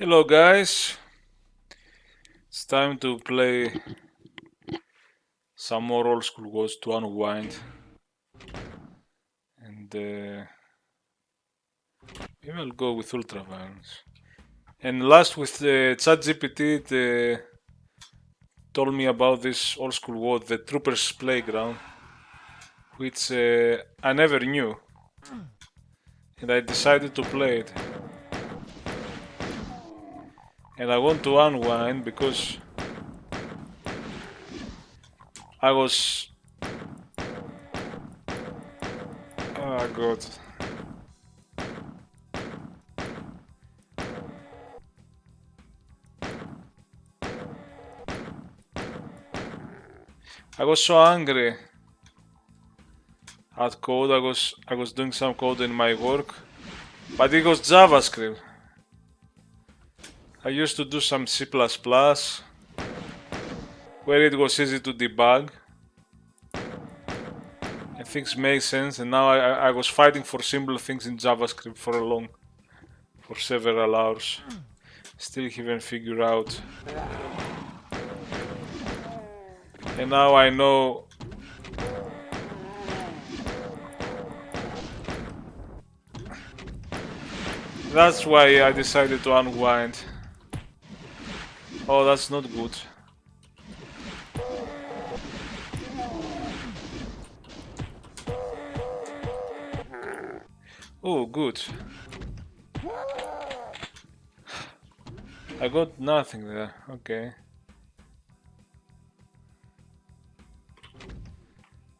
Hello guys, it's time to play some more old school WoDs to unwind and maybe I'll go with Ultra Violence. And last with ChatGPT it told me about this old school WoD, the Troopers Playground, which I never knew and I decided to play it. And I want to unwind because I was... Oh god. I was so angry at code. I was doing some code in my work, but it was JavaScript. I used to do some C++ where it was easy to debug and things make sense, and now I was fighting for simple things in JavaScript for several hours. Still haven't figured out. And now I know that's why I decided to unwind. Oh, that's not good. Oh, good. I got nothing there. Okay.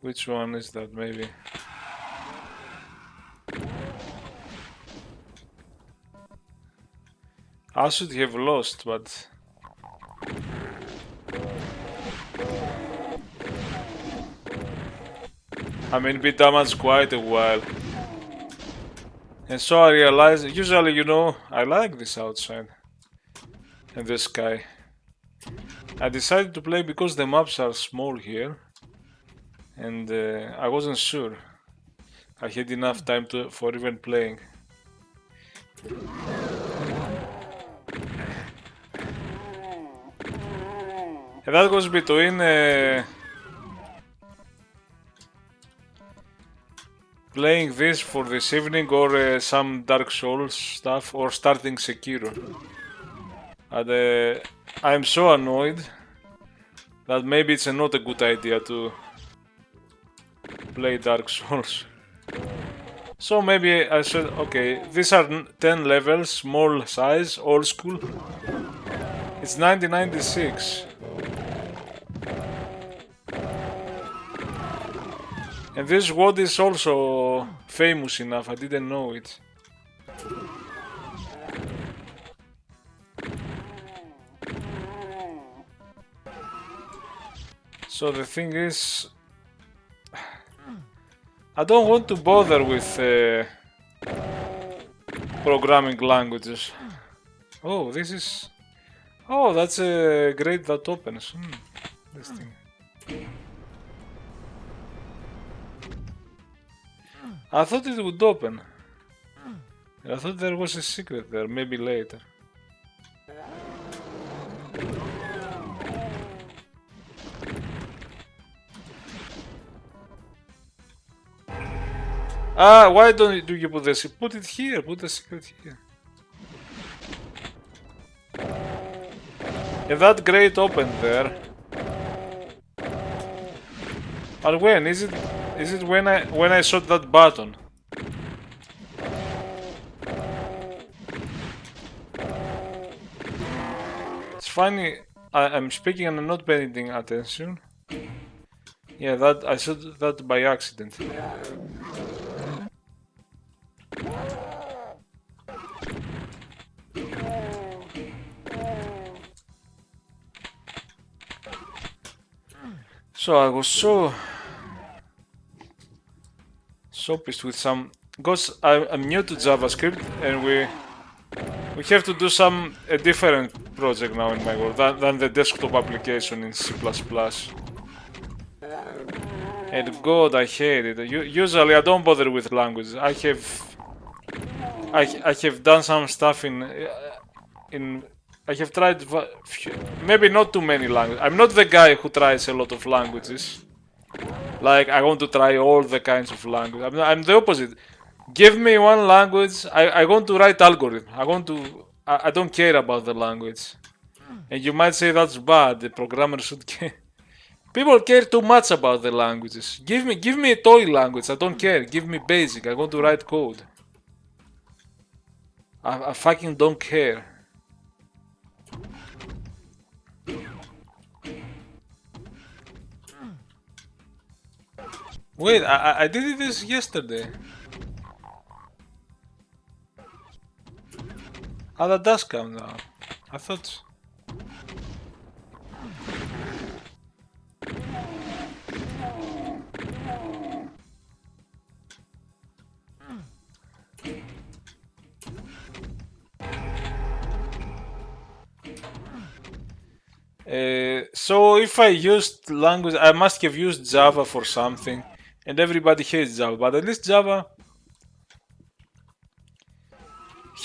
Which one is that, maybe? I should have lost, but... I mean, been damaged quite a while. And so I realized, usually, you know, I like this outside. And the sky. I decided to play because the maps are small here. And I wasn't sure I had enough time for even playing. And that was between playing this for this evening or some Dark Souls stuff or starting Sekiro. And I'm so annoyed that maybe it's not a good idea to play Dark Souls. So maybe I said, okay, these are 10 levels, small size, old school. It's 1996. And this WoD is also famous enough, I didn't know it. So the thing is, I don't want to bother with programming languages. Oh, this is... Oh, that's a grate that opens. This thing. I thought it would open. I thought there was a secret there, maybe later. Ah, why do you put this? Put it here, put the secret here. If that grate opened there. But when? Is it when I shot that button? It's funny, I'm speaking and I'm not paying attention. Yeah, that I shot that by accident. So I was so pissed with some, because I'm new to JavaScript and we have to do a different project now in my world than the desktop application in C++. And God, I hate it. Usually I don't bother with languages. I have done some stuff in I have tried maybe not too many languages. I'm not the guy who tries a lot of languages. Like I want to try all the kinds of language. I'm the opposite. Give me one language. I want to write algorithm. I don't care about the language. And you might say that's bad. The programmer should care. People care too much about the languages. Give me a toy language. I don't care. Give me basic. I want to write code. I fucking don't care. Wait, I did this yesterday. Oh, that does count now. I thought. So if I used language, I must have used Java for something, and everybody hates Java, but at least Java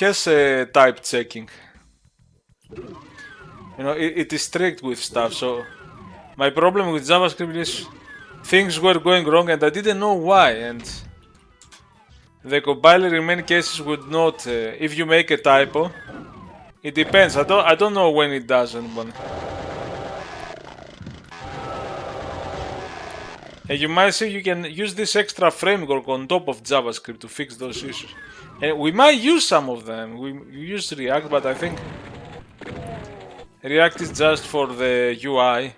has type checking. You know, it is strict with stuff. So my problem with JavaScript is things were going wrong and I didn't know why, and the compiler in many cases would not. If you make a typo, it depends. I don't know when it doesn't, but. And you might say you can use this extra framework on top of JavaScript to fix those issues. And we might use some of them. We use React, but I think React is just for the UI.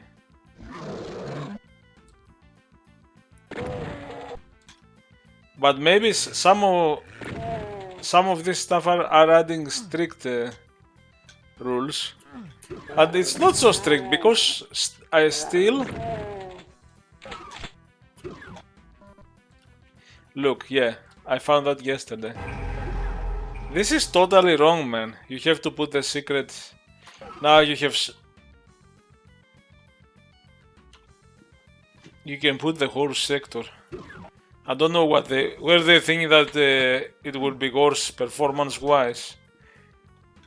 But maybe some of this stuff are adding strict rules. But it's not so strict because I still... Look, yeah, I found that yesterday. This is totally wrong, man. You have to put the secret. Now you have. You can put the whole sector. I don't know where they think that it will be worse performance-wise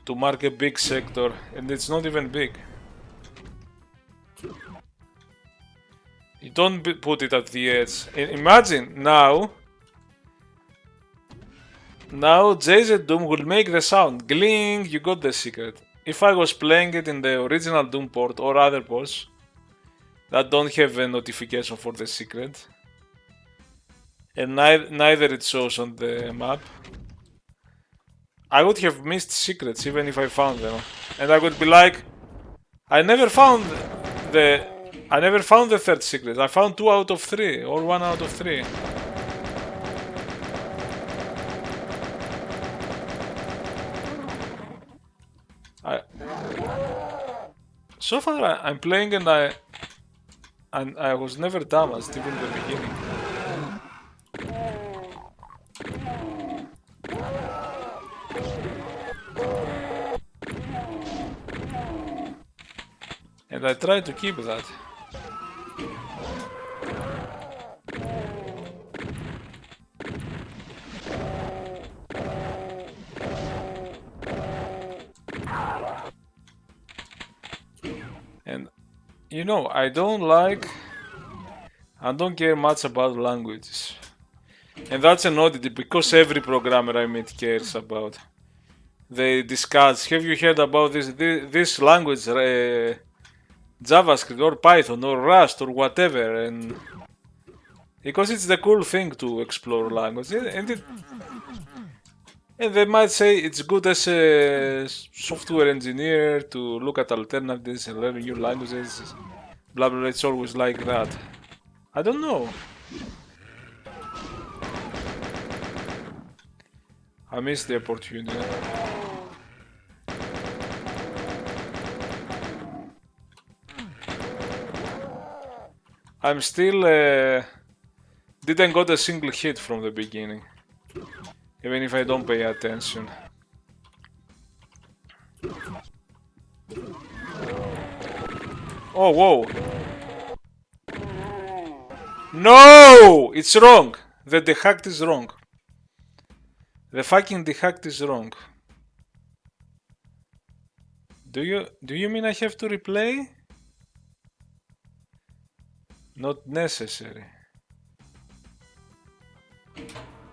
to mark a big sector, and it's not even big. You don't put it at the edge. Imagine now. Now JZ Doom will make the sound. Gling, you got the secret. If I was playing it in the original Doom port or other ports that don't have a notification for the secret, and neither it shows on the map, I would have missed secrets even if I found them. And I would be like, I never found the third secret. I found 2 out of 3 or 1 out of 3. So far I'm playing and I was never damaged even in the beginning. And I try to keep that. And you know, I don't care much about languages. And that's an oddity because every programmer I meet cares about. They discuss, have you heard about this language, JavaScript or Python or Rust or whatever, and because it's the cool thing to explore language, and they might say it's good as a software engineer to look at alternatives and learn new languages, blah blah blah. It's always like that. I don't know. I missed the opportunity. I'm still didn't got a single hit from the beginning, even if I don't pay attention. Oh, whoa. No! It's wrong. The dehacked is wrong. The fucking dehacked is wrong. Do you mean I have to replay? Not necessary.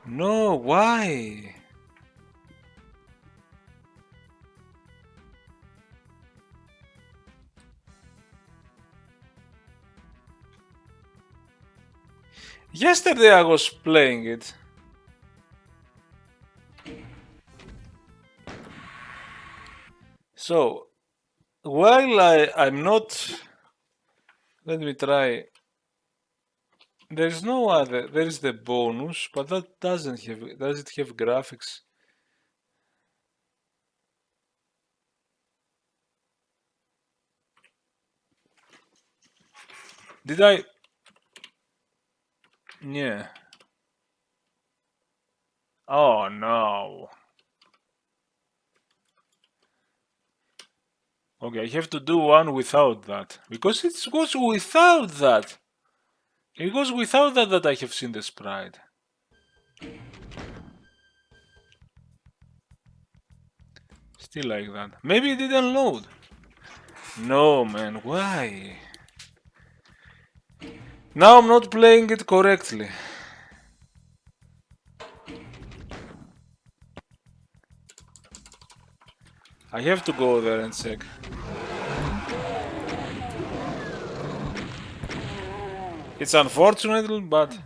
No, why? Yesterday I was playing it. So, while I'm not... Let me try. There's no other. There's the bonus, but that doesn't have... Does it have graphics? Did I... Yeah. Oh no. Okay, I have to do one without that. Because it goes without that. It goes without that I have seen the sprite. Still like that. Maybe it didn't load. No, man, why? Now I'm not playing it correctly. I have to go there and check. It's unfortunate, but...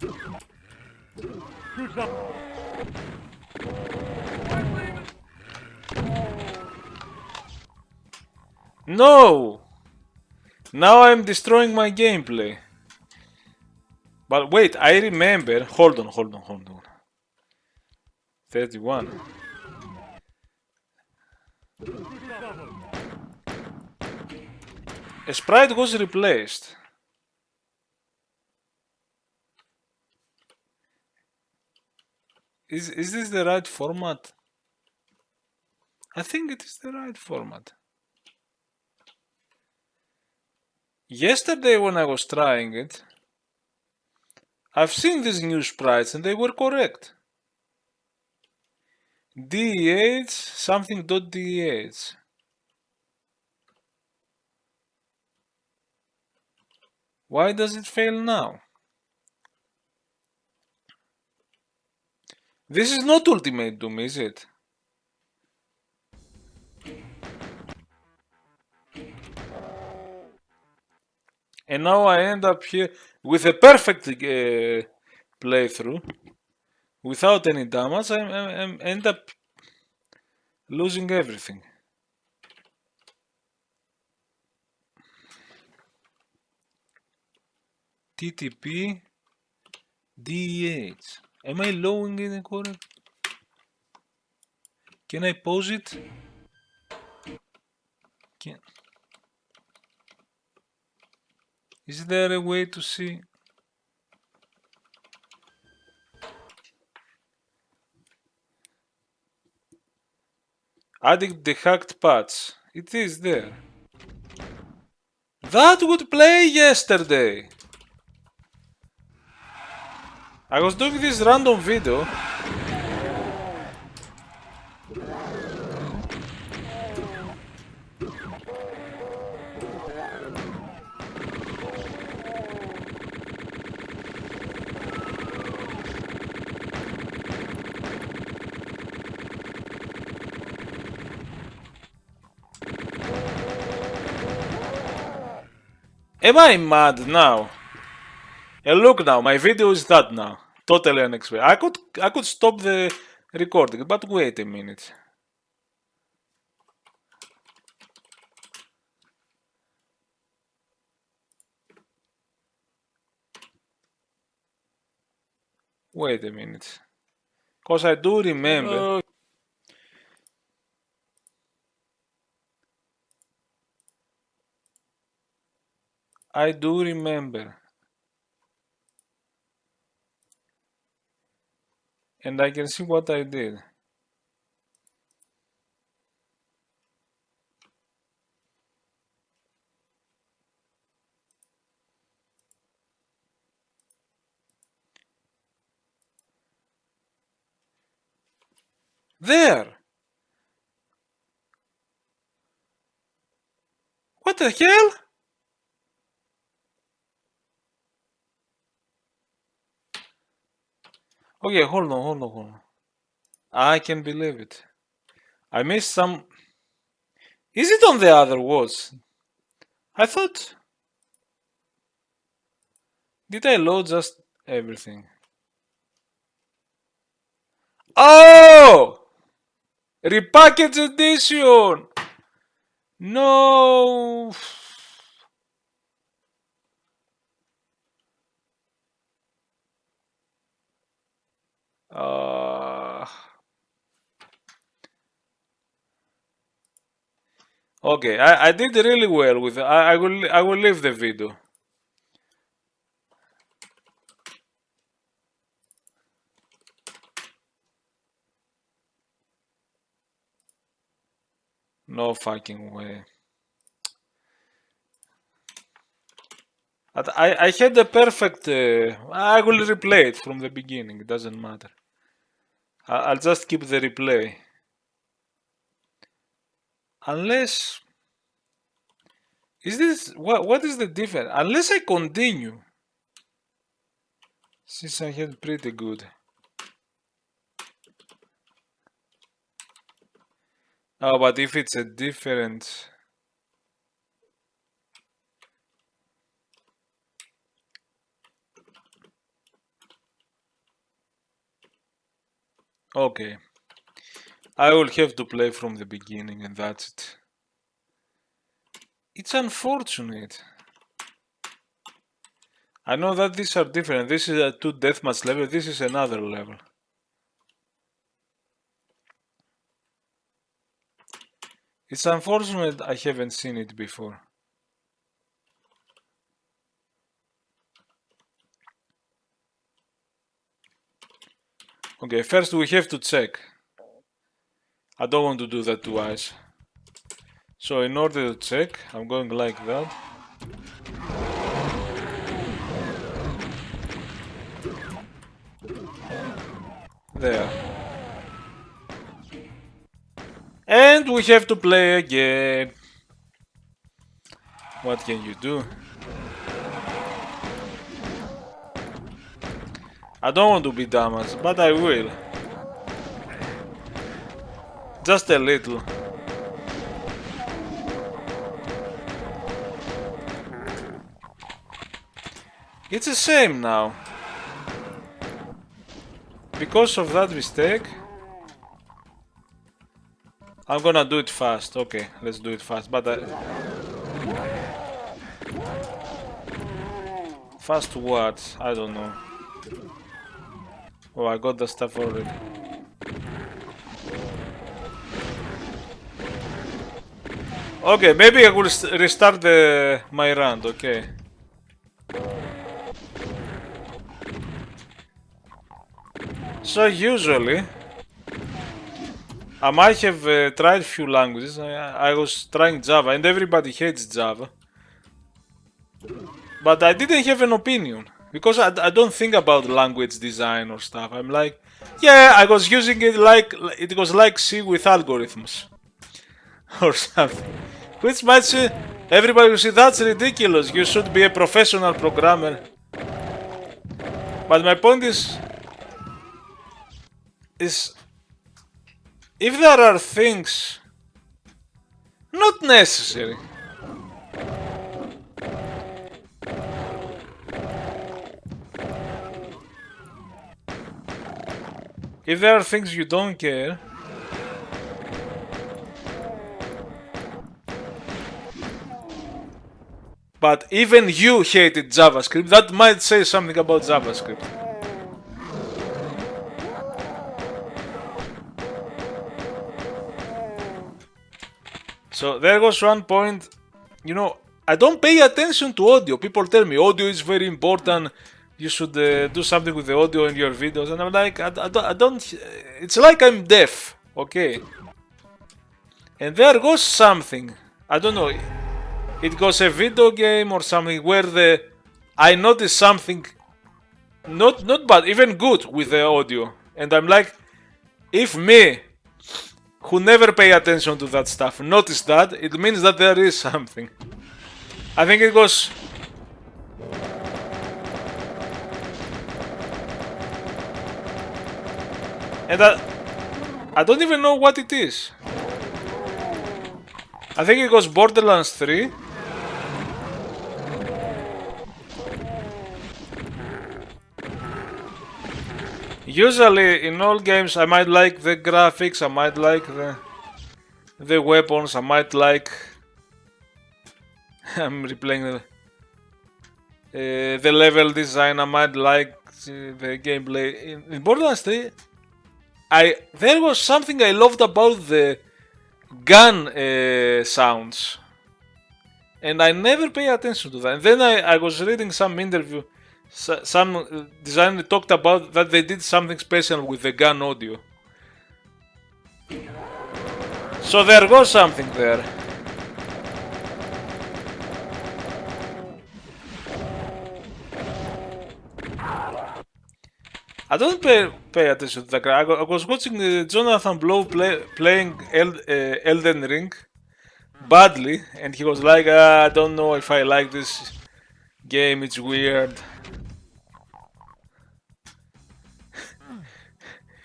No! Now I'm destroying my gameplay. But wait, I remember... Hold on. 31. A sprite was replaced. Is this the right format? I think it is the right format. Yesterday when I was trying it, I've seen these new sprites and they were correct. DEH something .DEH. Why does it fail now? This is not Ultimate Doom, is it? And now I end up here with a perfect playthrough. Without any damage, I end up losing everything. TTP DEH. Am I lowing in the corner? Can I pause it? Is there a way to see? Adding the hacked patch. It is there. That would play yesterday. I was doing this random video. Am I mad now? And look now, my video is that now. Totally unexpected. I could stop the recording, but wait a minute. Wait a minute. Cause I do remember. I do remember. And I can see what I did. There! the hell? Okay, hold on. I can believe it. I missed some. Is it on the other walls? I thought. Did I load just everything? Oh! Repackaged edition! No! Okay, I did really well with. I will leave the video. No fucking way. I had the perfect. I will replay it from the beginning. It doesn't matter. I'll just keep the replay. Unless. Is this. What is the difference? Unless I continue. Since I had pretty good. Oh, but if it's a different. Okay. I will have to play from the beginning and that's it. It's unfortunate. I know that these are different. This is a 2 deathmatch level, this is another level. It's unfortunate I haven't seen it before. Okay, first we have to check. I don't want to do that twice. So in order to check, I'm going like that. There. And we have to play again. What can you do? I don't want to be damaged, but I will. Just a little. It's a shame now. Because of that mistake, I'm gonna do it fast. Okay, let's do it fast. But fast what? I don't know. Oh, I got the stuff already. Okay, maybe I will restart my round. Okay. So usually, I might have tried few languages. I was trying Java, and everybody hates Java. But I didn't have an opinion because I don't think about language design or stuff. I'm like, yeah, I was using it like it was like C with algorithms or something. Which might say everybody will say that's ridiculous. You should be a professional programmer. But my point is if there are things not necessary. If there are things you don't care, but even you hated JavaScript, that might say something about JavaScript. So there was one point, you know, I don't pay attention to audio. People tell me audio is very important. You should do something with the audio in your videos, and I'm like, I don't. It's like I'm deaf, okay? And there goes something. I don't know. It goes a video game or something where I notice something not bad, even good with the audio, and I'm like, if me, who never pay attention to that stuff, notice that, it means that there is something. I think it goes. And I don't even know what it is. I think it goes Borderlands 3. Usually in all games I might like the graphics, I might like the weapons, I might like I'm replaying the level design, I might like the gameplay. In Borderlands 3 there was something I loved about the gun sounds. And I never pay attention to that. And then I was reading some interview, some designer talked about that they did something special with the gun audio. So there was something there. I don't pay attention to the guy. I was watching Jonathan Blow playing Elden Ring badly, and he was like, I don't know if I like this game, it's weird.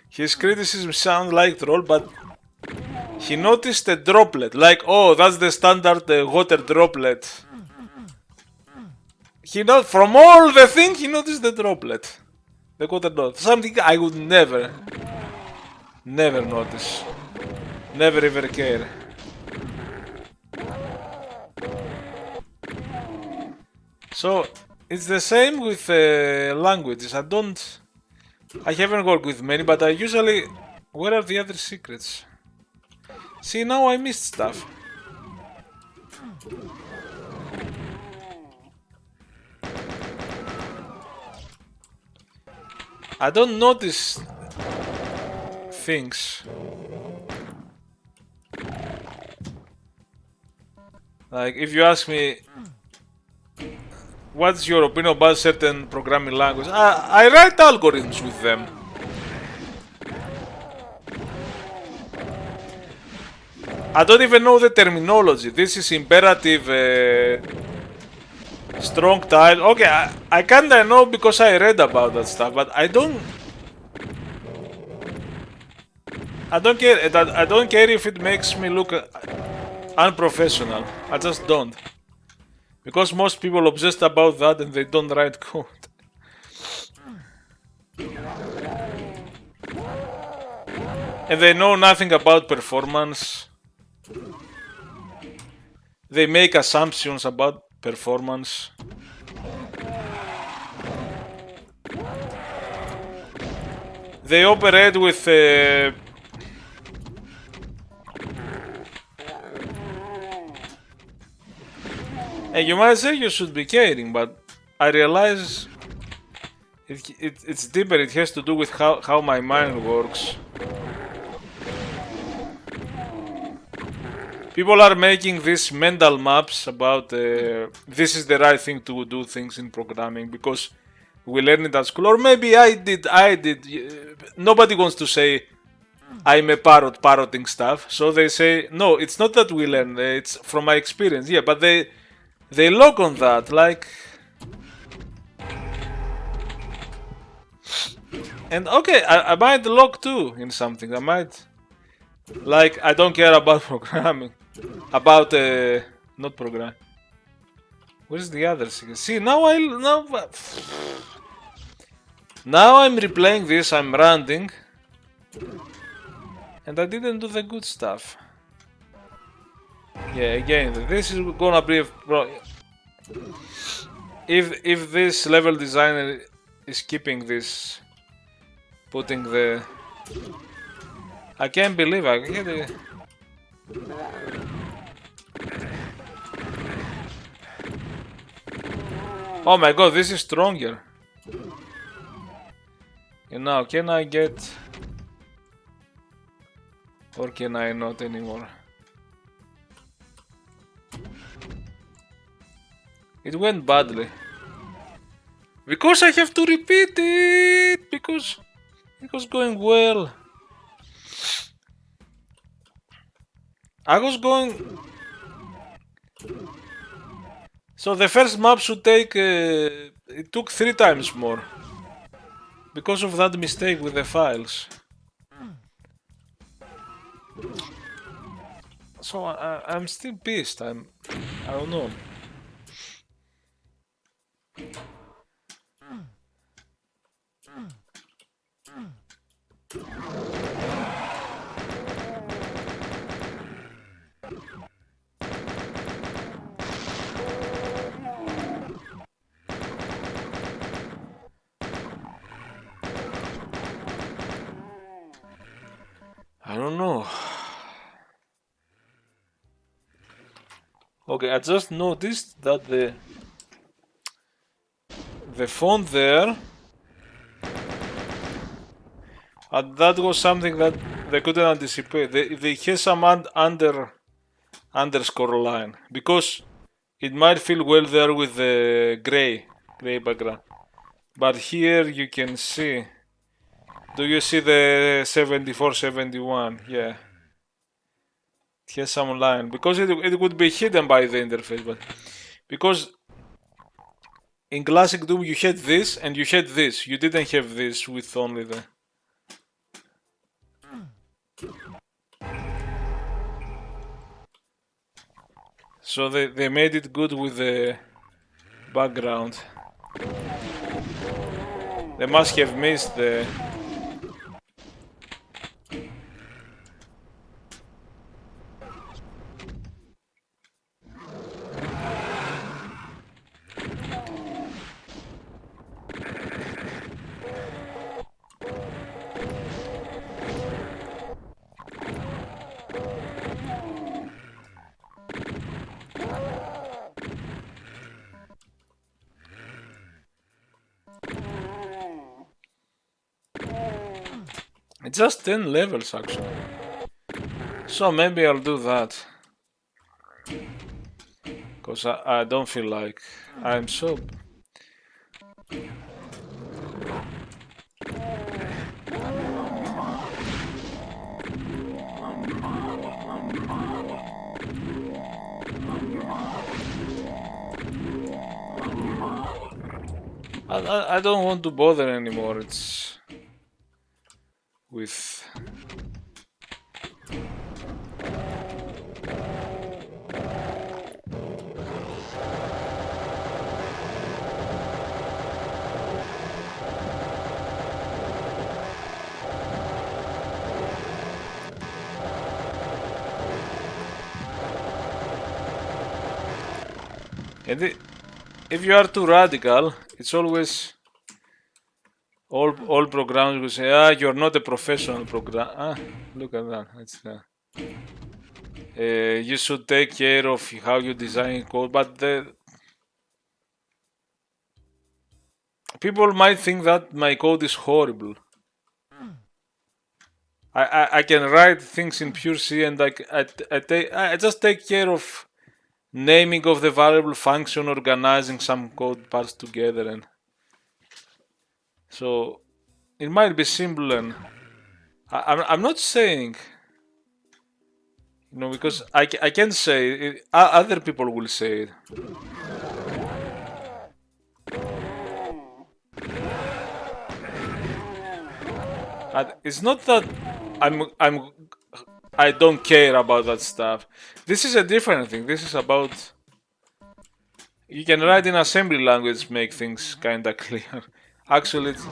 His criticism sounds like troll, but he noticed a droplet, like, oh, that's the standard water droplet. He not from all the thing, he noticed the droplet, the water droplet. Something I would never notice, never ever care. So it's the same with languages. I haven't worked with many, but I usually. Where are the other secrets? See, now I missed stuff. I don't notice things. Like, if you ask me, what's your opinion about certain programming language? I write algorithms with them. I don't even know the terminology. This is imperative, strong tile. Okay, I kinda know because I read about that stuff, but I don't care. I don't care if it makes me look unprofessional. I just don't. Because most people obsessed about that and they don't write code. And they know nothing about performance. They make assumptions about performance. They operate with and you might say you should be caring, but I realize it's deeper. It has to do with how my mind works. People are making these mental maps about this is the right thing to do things in programming because we learned it at school, or maybe I did. Nobody wants to say I'm a parroting stuff, so they say no. It's not that we learn. It's from my experience. Yeah, but they log on that like. And okay, I might log too in something. I might like I don't care about programming. About not program. Where's the other secret? See now now I'm replaying this. I'm ranting, and I didn't do the good stuff. Yeah, again, this is gonna be if this level designer is keeping this, putting the. I can't believe I get it. Oh my god, this is stronger. And now, can I get... Or can I not anymore? It went badly. Because I have to repeat it! Because it was going well. I was going... So the first map should take, it took 3 times more. Because of that mistake with the files. So I'm still pissed, I don't know. I don't know. Okay, I just noticed that the font there, that was something that they couldn't anticipate. They had some underscore line because it might feel well there with the gray background. But here you can see. Do you see the 74, 71? Yeah. It has some line because it would be hidden by the interface, but because in classic Doom you had this and you had this. You didn't have this with only the. So they made it good with the background. They must have missed the. It's just 10 levels actually. So maybe I'll do that. Because I don't feel like I'm so. I don't want to bother anymore. It's with. And if you are too radical, it's always all programs will say, "Ah, you're not a professional program." Ah, look at that. It's you should take care of how you design code, but the people might think that my code is horrible. I can write things in pure C and I just take care of naming of the variable function, organizing some code parts together, and so it might be simple. And I'm not saying, because I can say it, other people will say it. But it's not that I don't care about that stuff. This is a different thing. This is about you can write in assembly language, make things kinda clear. Actually, it's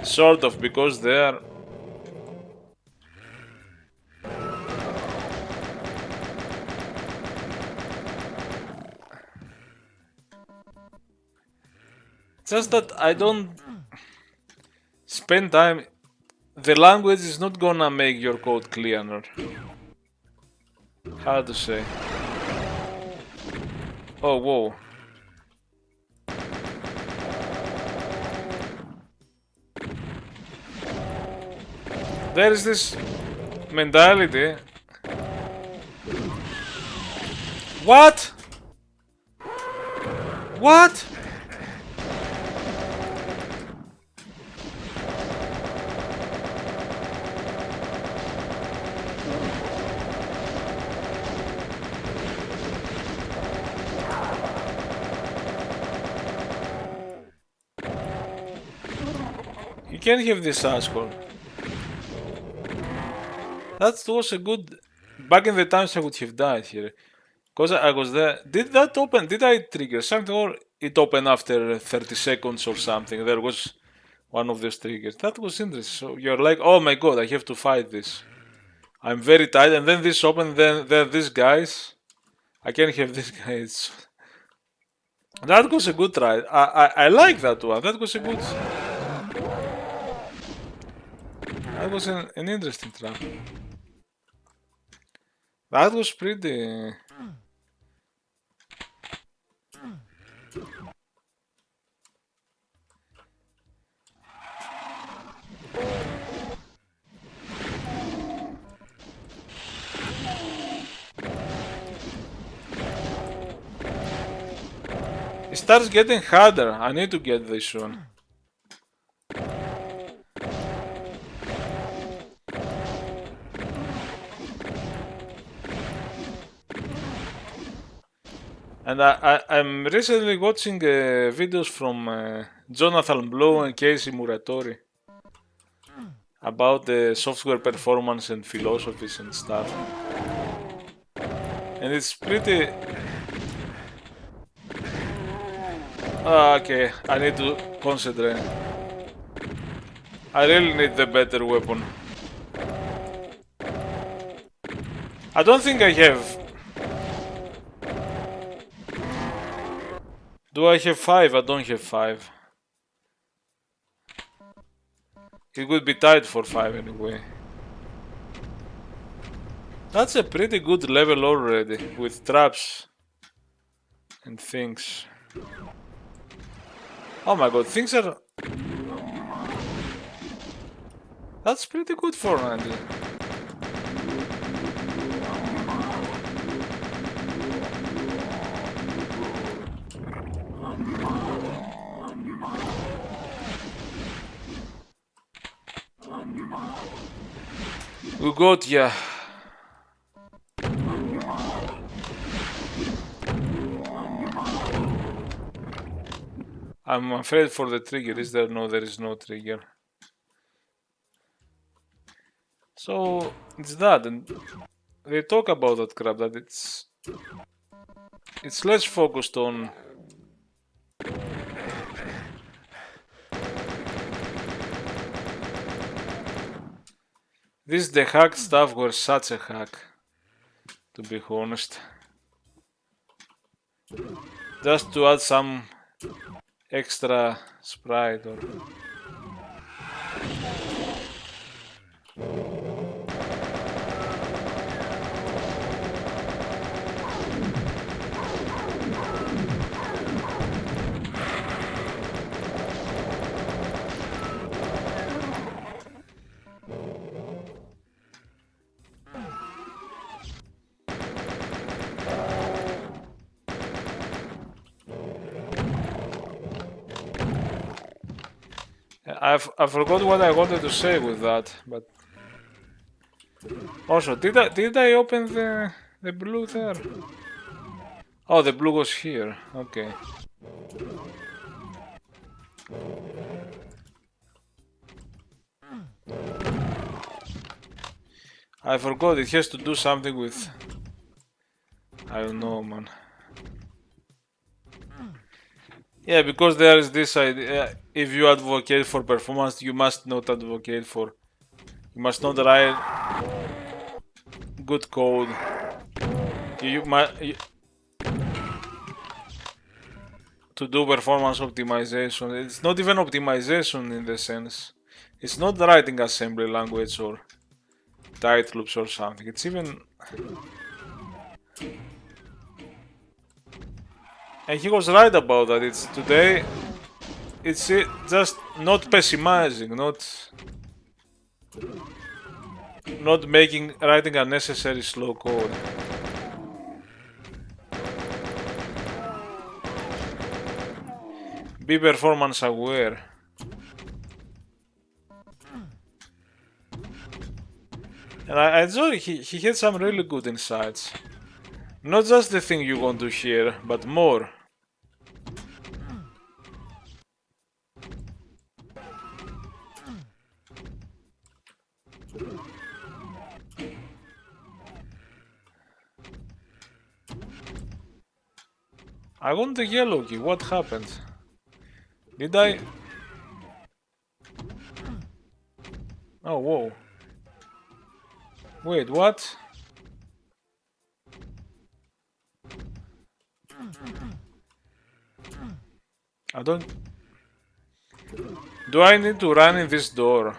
sort of because they are. Just that I don't spend time. The language is not gonna make your code clearer. How to say? Oh, whoa. There is this mentality. What? What? can have this asshole. That was a good... Back in the times I would have died here. Because I was there. Did that open? Did I trigger something, or it opened after 30 seconds or something? There was one of those triggers. That was interesting. So you're like, oh my god, I have to fight this. I'm very tired. And then this opened, then there are these guys. I can't have these guys. That was a good try. I like that one. That was a good... That was an interesting try. That was pretty... It starts getting harder. I need to get this soon. And I'm recently watching videos from Jonathan Blow and Casey Muratori about the software performance and philosophies and stuff. And it's pretty... okay, I need to concentrate. I really need the better weapon. I don't think I have... Do I have 5? I don't have 5. It would be tied for 5 anyway. That's a pretty good level already, with traps and things. Oh my god, things are... That's pretty good for 90. We got, yeah. I'm afraid for the trigger. Is there? No, there is no trigger. So it's that, and they talk about that crap, that it's less focused on this. The hack stuff was such a hack, to be honest. Just to add some extra sprite or... I forgot what I wanted to say with that, but also did I open the blue there? Oh, the blue was here. Okay. I forgot it has to do something with... I don't know, man. Yeah, because there is this idea, if you advocate for performance, you must not advocate for... You must not write good code. To do performance optimization. It's not even optimization in the sense. It's not writing assembly language or tight loops or something. It's even... And he was right about that. It's today, it's just not pessimizing, not making writing unnecessary slow code. Be performance aware. And I enjoy, he had some really good insights. Not just the thing you want to hear, but more. I want the yellow key. What happened? Did I? Oh, whoa. Wait, what? I don't... Do I need to run in this door?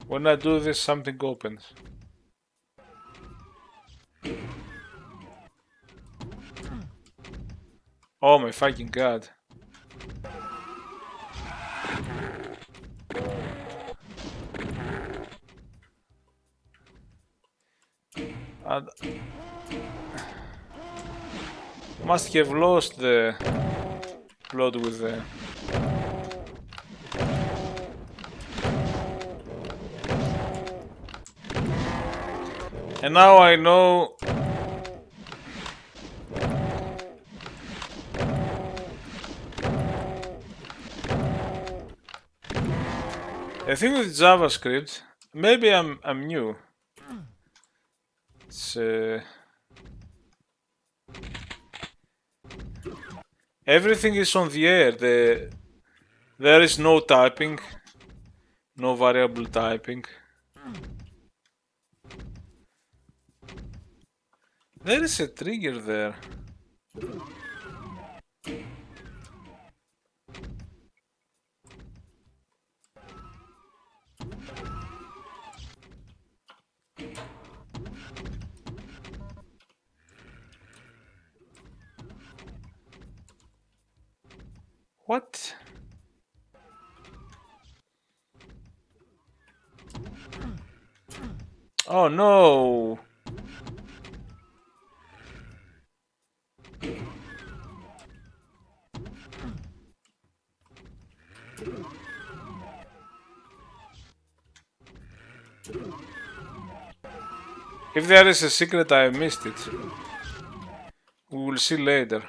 When I do this, something opens. Oh my fucking god. I must have lost the plot with the... And now I know... I think with JavaScript, maybe I'm new. It's, everything is on the air. There is no typing, no variable typing. There is a trigger there. What? Oh no! If there is a secret, I missed it. We will see later.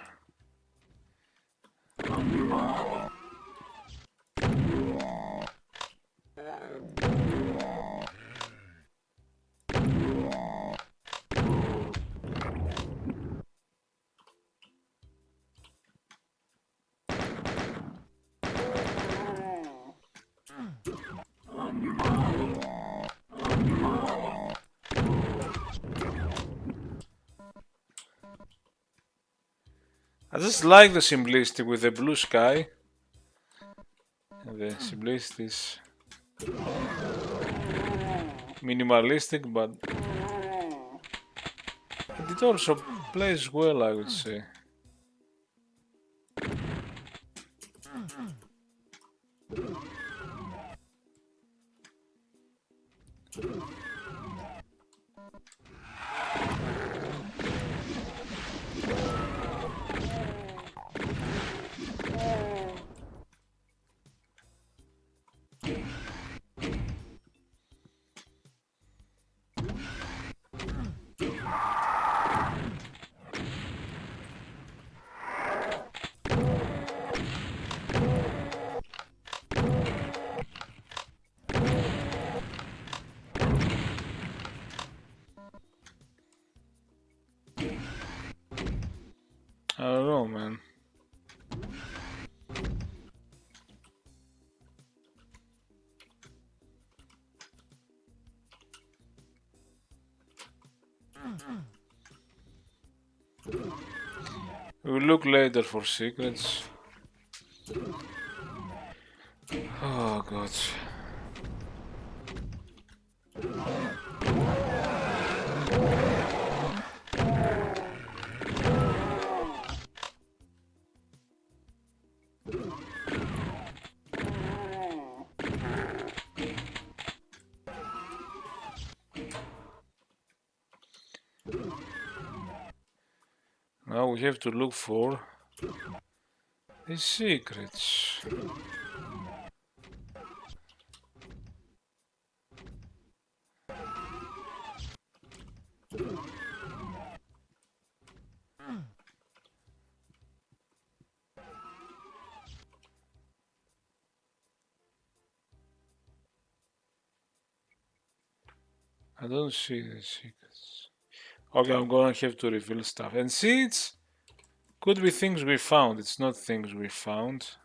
I just like the simplicity with the blue sky. And the simplicity is minimalistic, but it also plays well, I would say. I don't know, man. We'll look later for secrets. Oh god. Now we have to look for the secrets. I don't see the secrets. Okay, I'm gonna have to reveal stuff. And see, it's could be things we found. It's not things we found.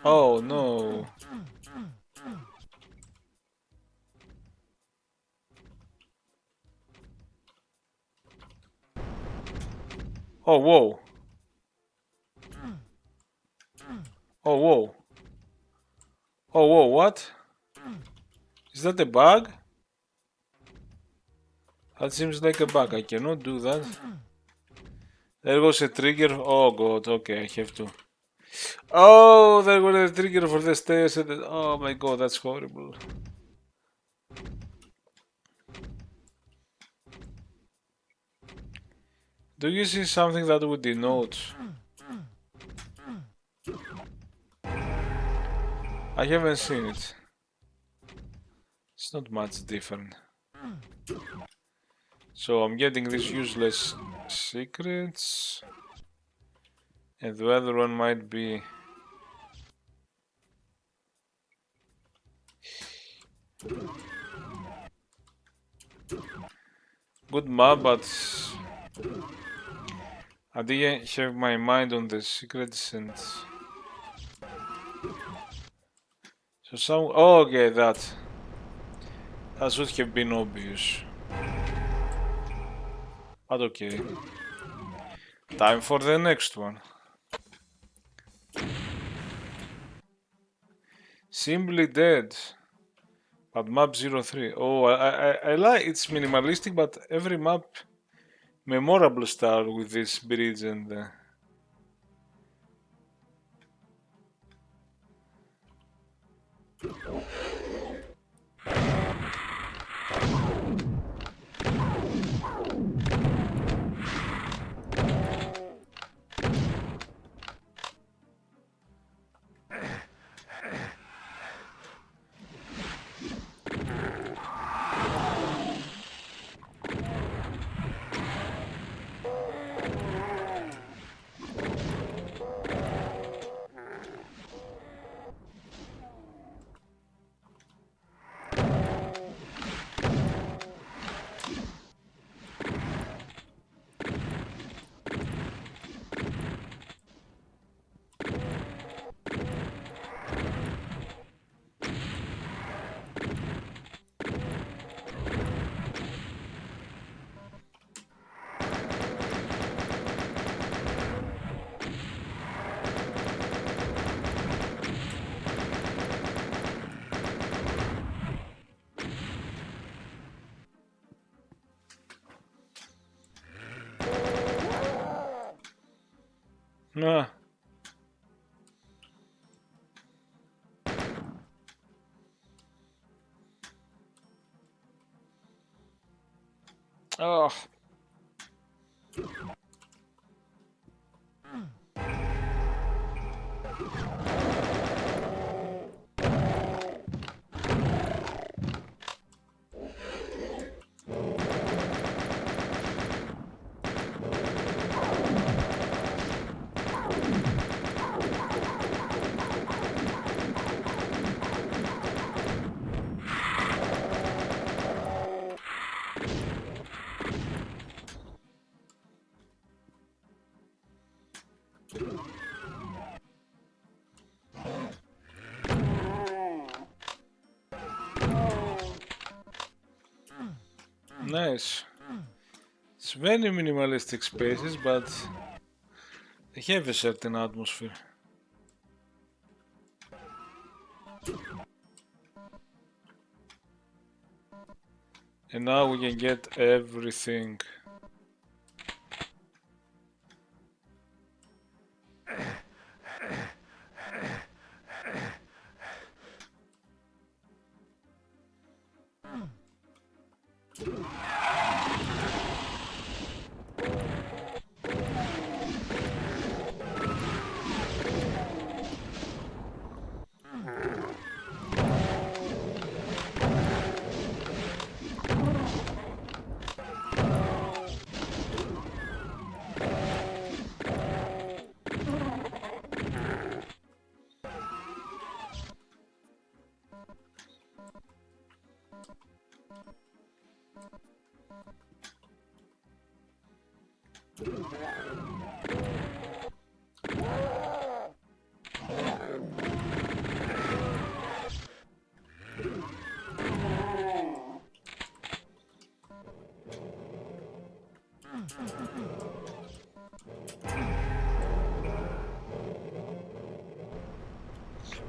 Oh no. Oh whoa. Oh whoa. Oh whoa, what? Is that a bug? That seems like a bug. I cannot do that. There was a trigger. Oh god, okay, I have to. Oh, there was a trigger for the stairs. Oh my god, that's horrible. Do you see something that would denote? I haven't seen it. It's not much different. So I'm getting these useless secrets. And the other one might be... good map, but... I didn't have my mind on the secrets and... So some... Oh, okay, that. That should have been obvious. But okay. Time for the next one. Simply Dead. But map 03. Oh, I like it's minimalistic, but every map memorable start with this bridge and ah. Oh. Nice. It's very minimalistic spaces, but they have a certain atmosphere. And now we can get everything.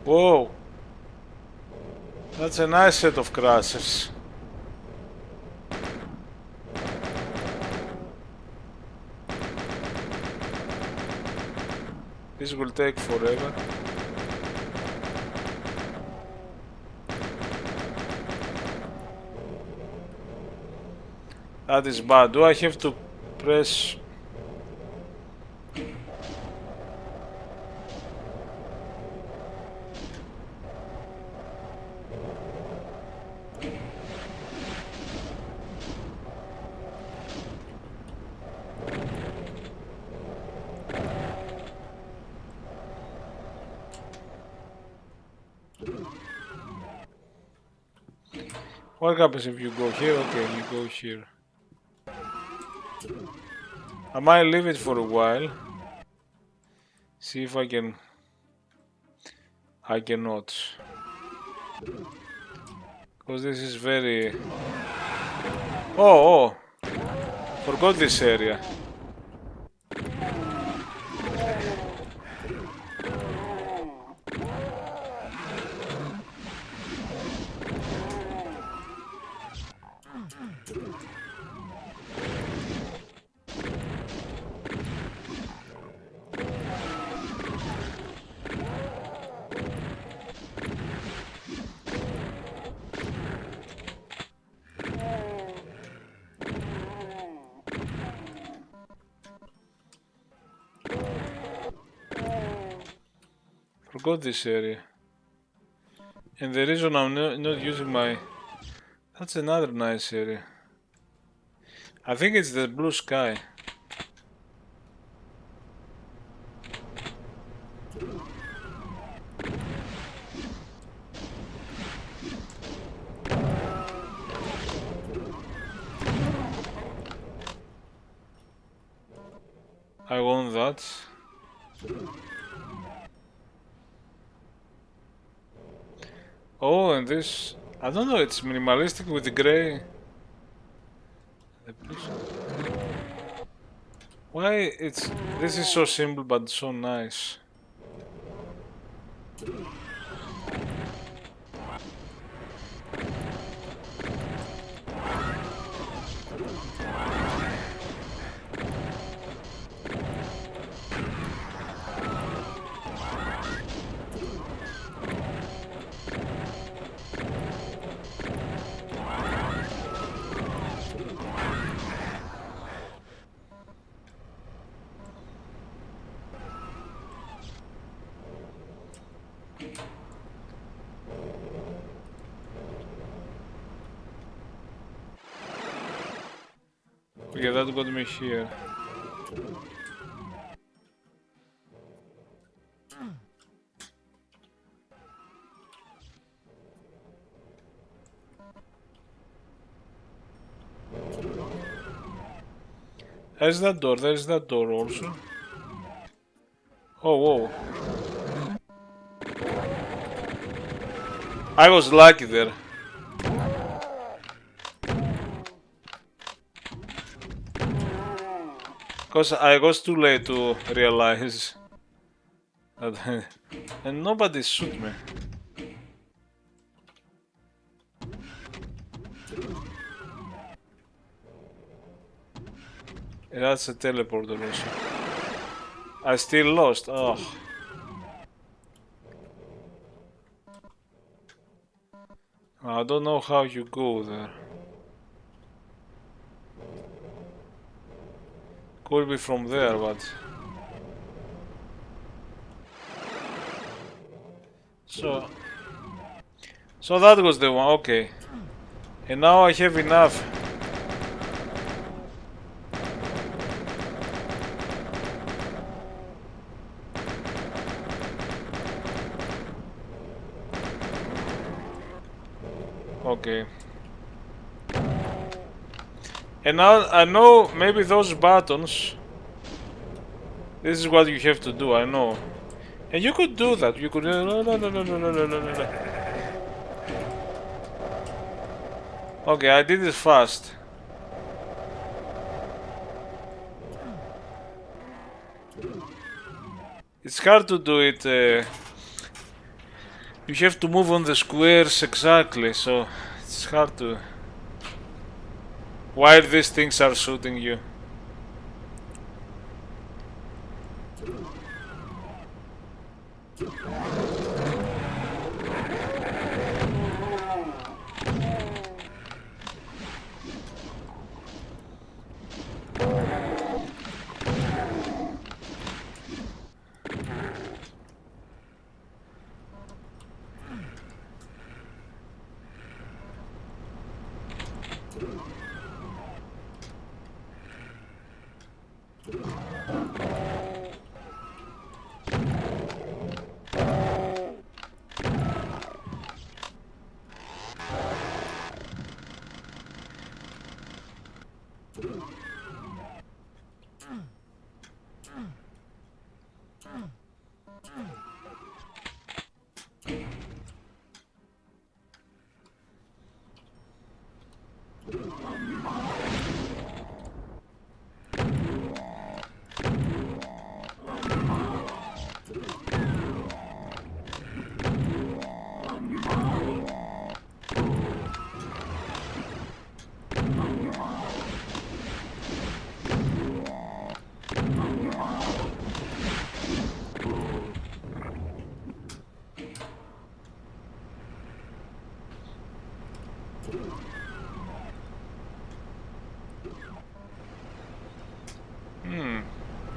Whoa! That's a nice set of crashers. This will take forever. That is bad. Do I have to press? What happens if you go here? Okay, you go here. I might leave it for a while. See if I can. I cannot. Because this is very... Oh! Forgot this area. Forgot this area. And the reason I'm not using my... That's another nice area. I think it's the blue sky. I want that. Oh, and this... I don't know, it's minimalistic with the grey. Why it's... This is so simple but so nice. Yeah, that got me here. There's that door also. Oh, whoa. I was lucky there. Because I was too late to realize that... And nobody shoot me. That's a teleporter also. I still lost. Oh. I don't know how you go there. Could be from there, but... So that was the one, okay. And now I have enough. Okay. And now I know maybe those buttons. This is what you have to do, I know. And you could do that. You could. Okay, I did it fast. It's hard to do it. You have to move on the squares exactly, so it's hard to. While these things are shooting you.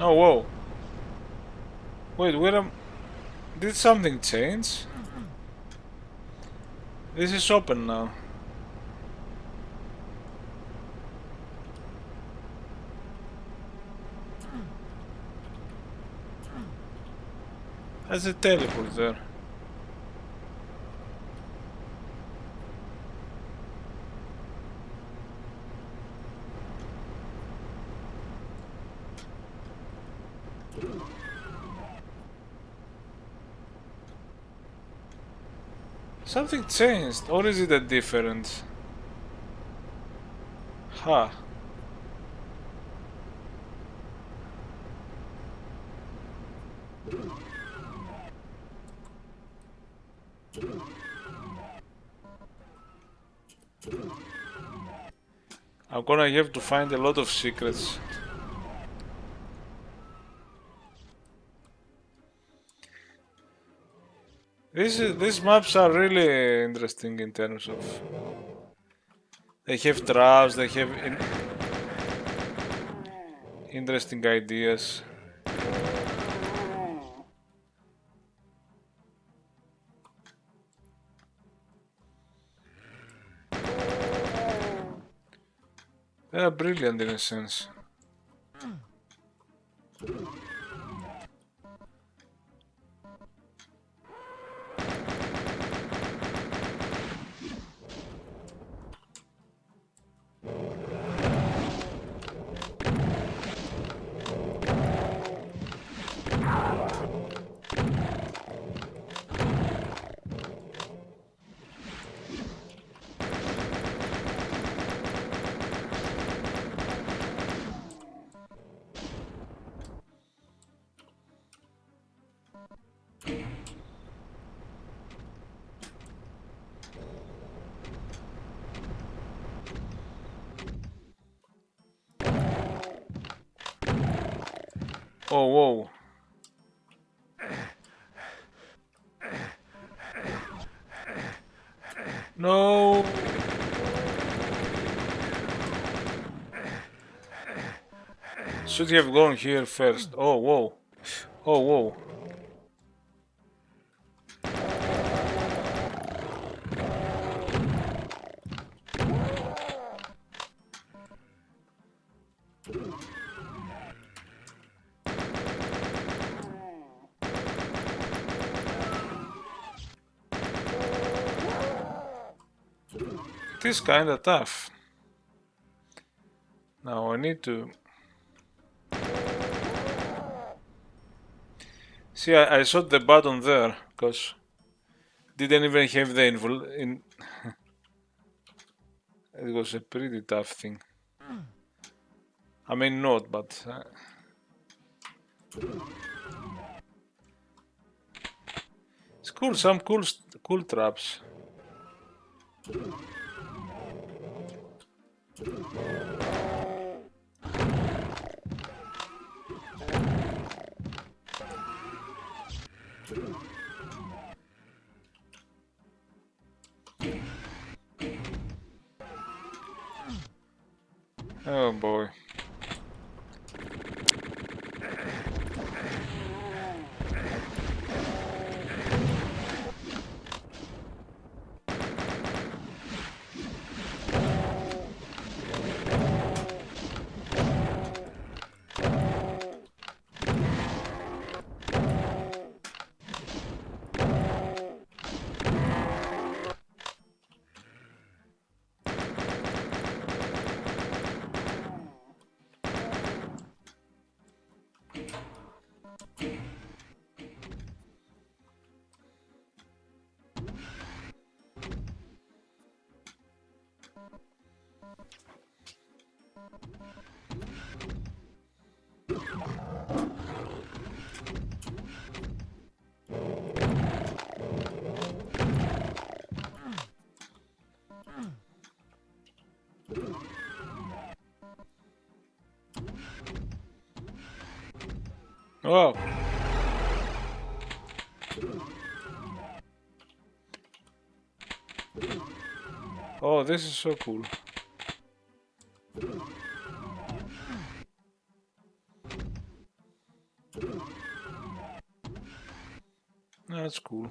Oh, whoa. Wait, where am... Did something change? This is open now. There's a teleport there. Something changed, or is it a difference? Huh. I'm gonna have to find a lot of secrets. These maps are really interesting in terms of... They have traps, they have interesting ideas. They are brilliant in a sense. Oh, whoa. No. Should have gone here first. Oh, whoa. Oh, whoa. It is kinda tough. Now I need to... See, I shot the button there, because... Didn't even have the in... It was a pretty tough thing. I mean not, but... cool. Some cool traps. Oh boy. Oh. Oh, this is so cool. That's cool.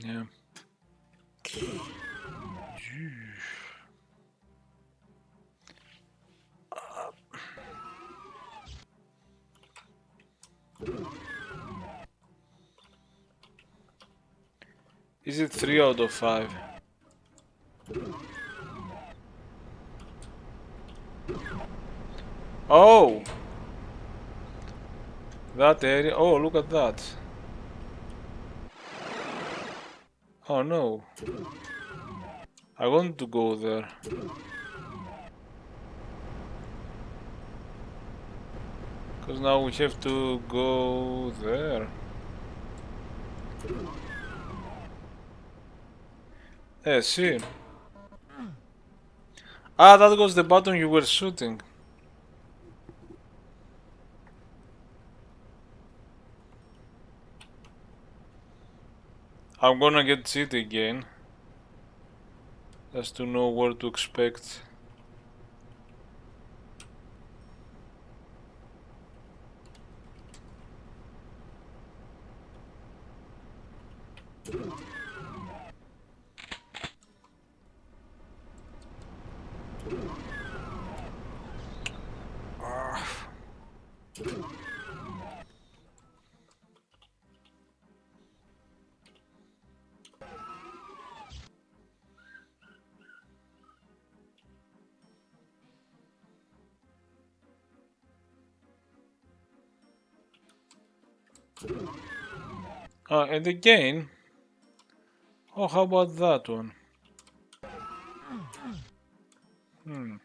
Yeah. Is it 3 out of 5? Oh! That area. Oh, look at that. Oh no. I want to go there. Because now we have to go there. Yeah, see. Ah, that was the button you were shooting. I'm gonna get cheat again. Just to know what to expect. And again. Oh, how about that one? Hmm.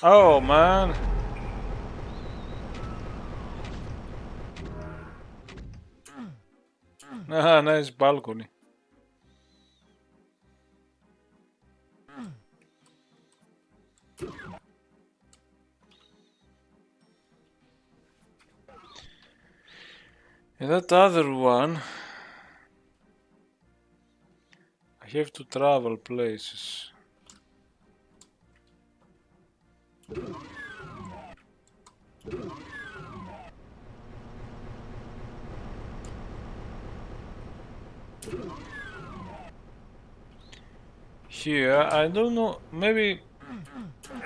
Oh man. Ah, nice balcony. And that other one, I have to travel places. Here, I don't know, maybe...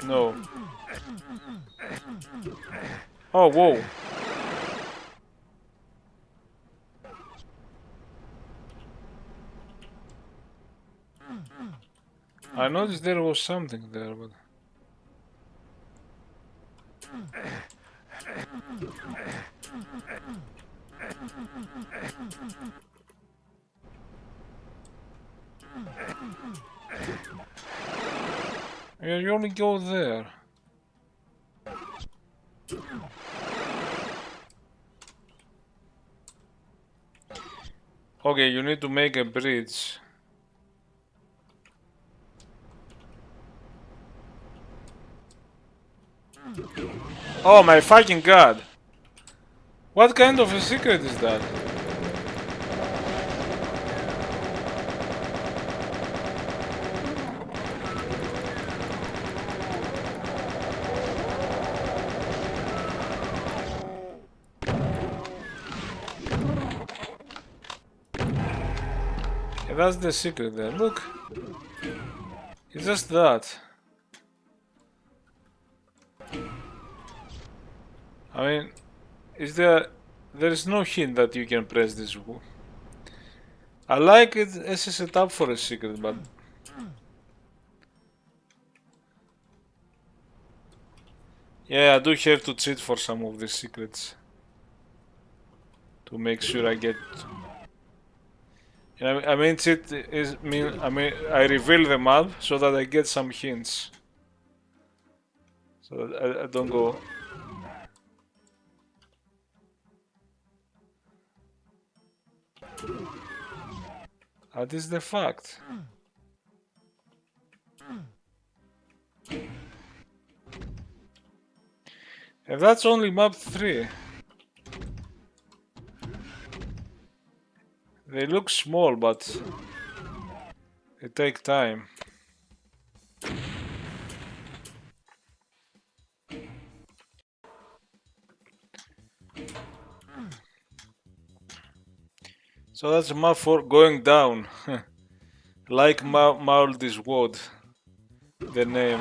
No. Oh, whoa. I noticed there was something there, but... Yeah, you only go there. Okay, you need to make a bridge. Oh my fucking god! What kind of a secret is that? Yeah, that's the secret there. Look! It's just that. I mean, is there... There is no hint that you can press this. I like it as a setup for a secret, but... Yeah, I do have to cheat for some of these secrets. To make sure I get... I mean, cheat is... I reveal the map so that I get some hints. So that I don't go... That is the fact. And that's only map 3. They look small, but they take time. So that's map 4 going down. Like Mauldy's Wood. The name.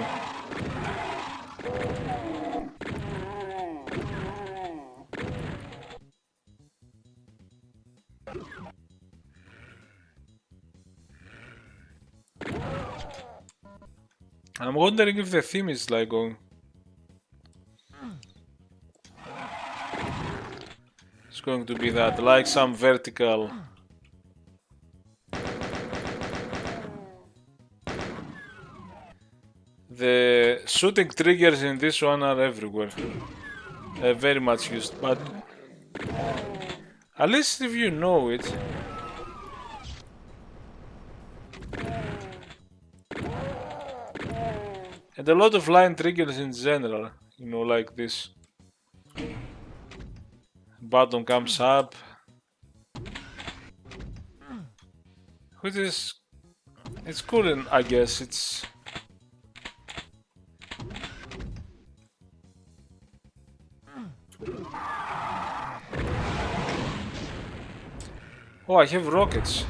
I'm wondering if the theme is like going... It's going to be that, like some vertical... The shooting triggers in this one are everywhere. Very much used, but... At least if you know it... And a lot of line triggers in general, you know, like this. Button comes up. Which is... It's cool, and I guess it's... Oh, I have rockets.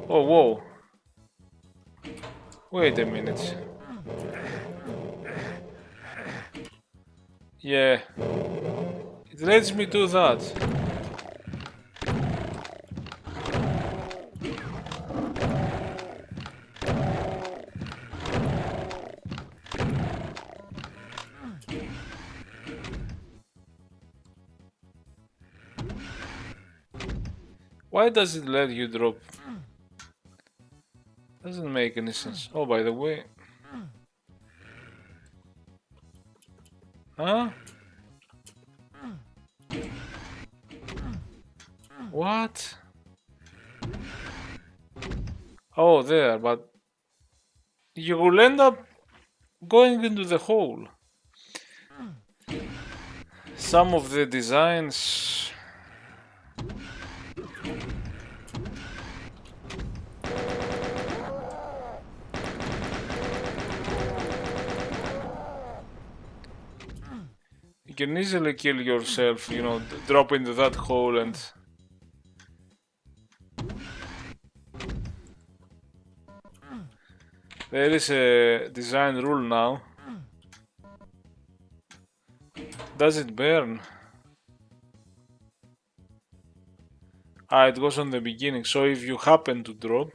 Oh, whoa. Wait a minute. Yeah. It lets me do that. Why does it let you drop? Doesn't make any sense. Oh, by the way... Huh? What? Oh, there, but you will end up going into the hole. Some of the designs. You can easily kill yourself, you know, drop into that hole and. There is a design rule now. Does it burn? Ah, it goes on the beginning, so if you happen to drop...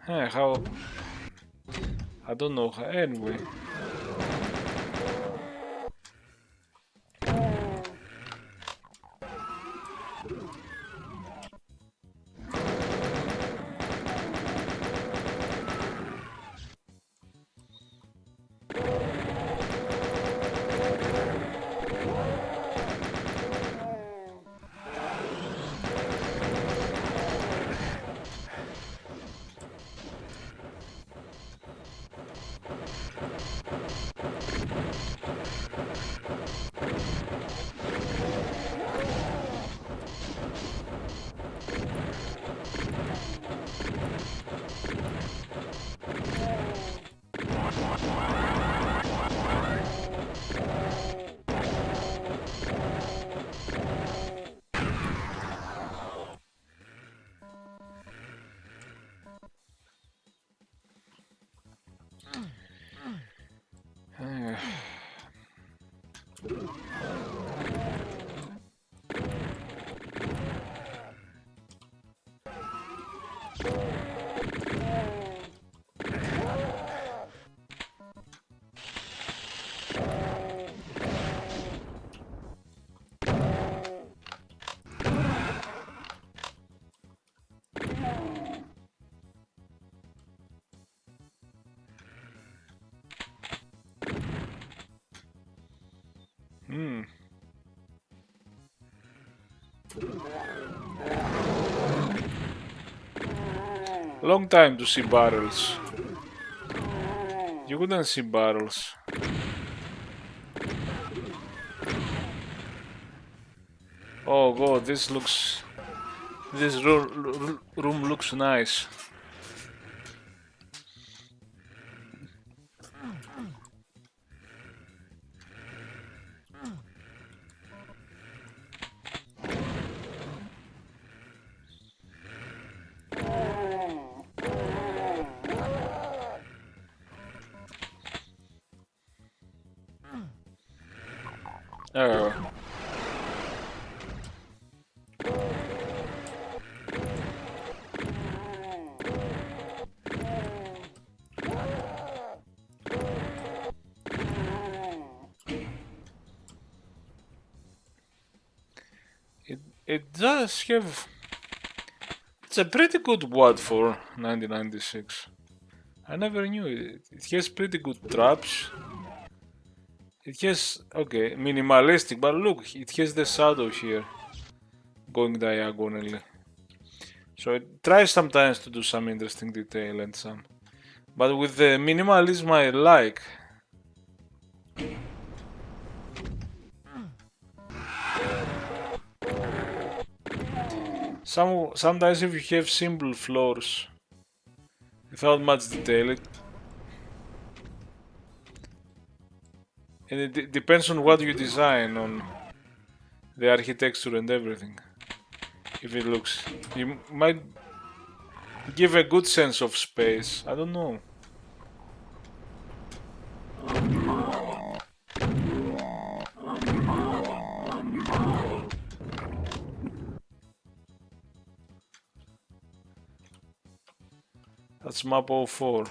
how... I don't know, anyway. Long time to see barrels. You couldn't see barrels. Oh god, this looks... This room looks nice. Oh. It does have... It's a pretty good WAD for 1996. I never knew it. It has pretty good traps. It has... Okay, minimalistic, but look, it has the shadow here. Going diagonally. So it tries sometimes to do some interesting detail and some... But with the minimalism I like. Sometimes if you have simple floors without much detail, and it depends on what you design, on the architecture and everything. If it looks, you might give a good sense of space. I don't know. That's map 04.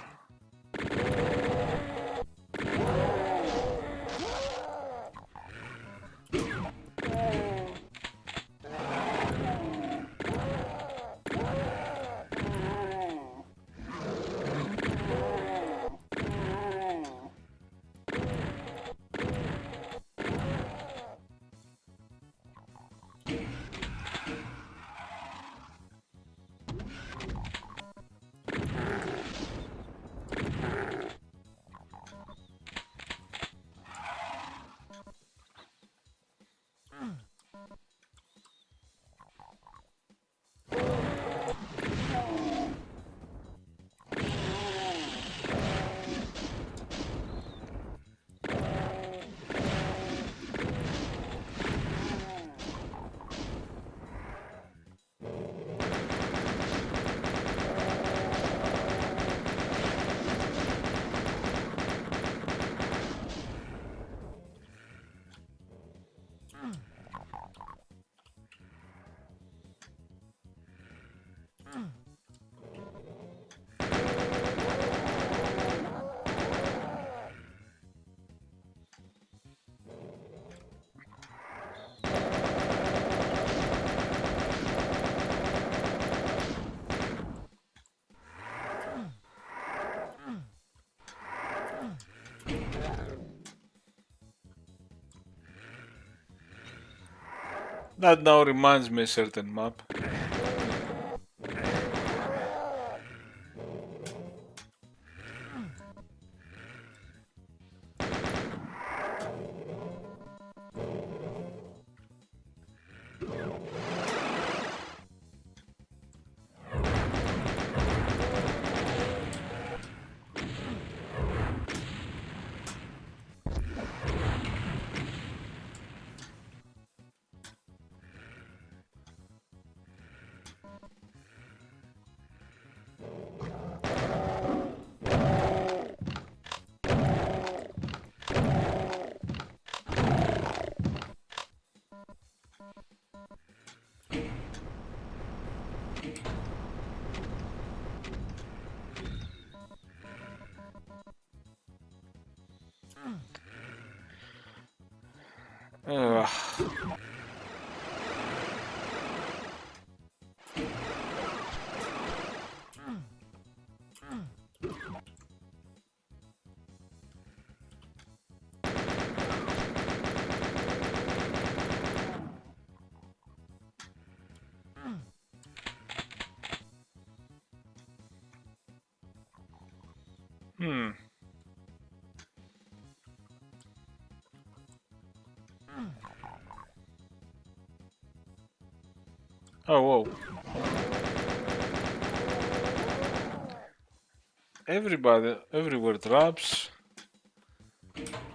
That now reminds me a certain map. Ugh. Hmm. Oh, whoa. Everywhere traps.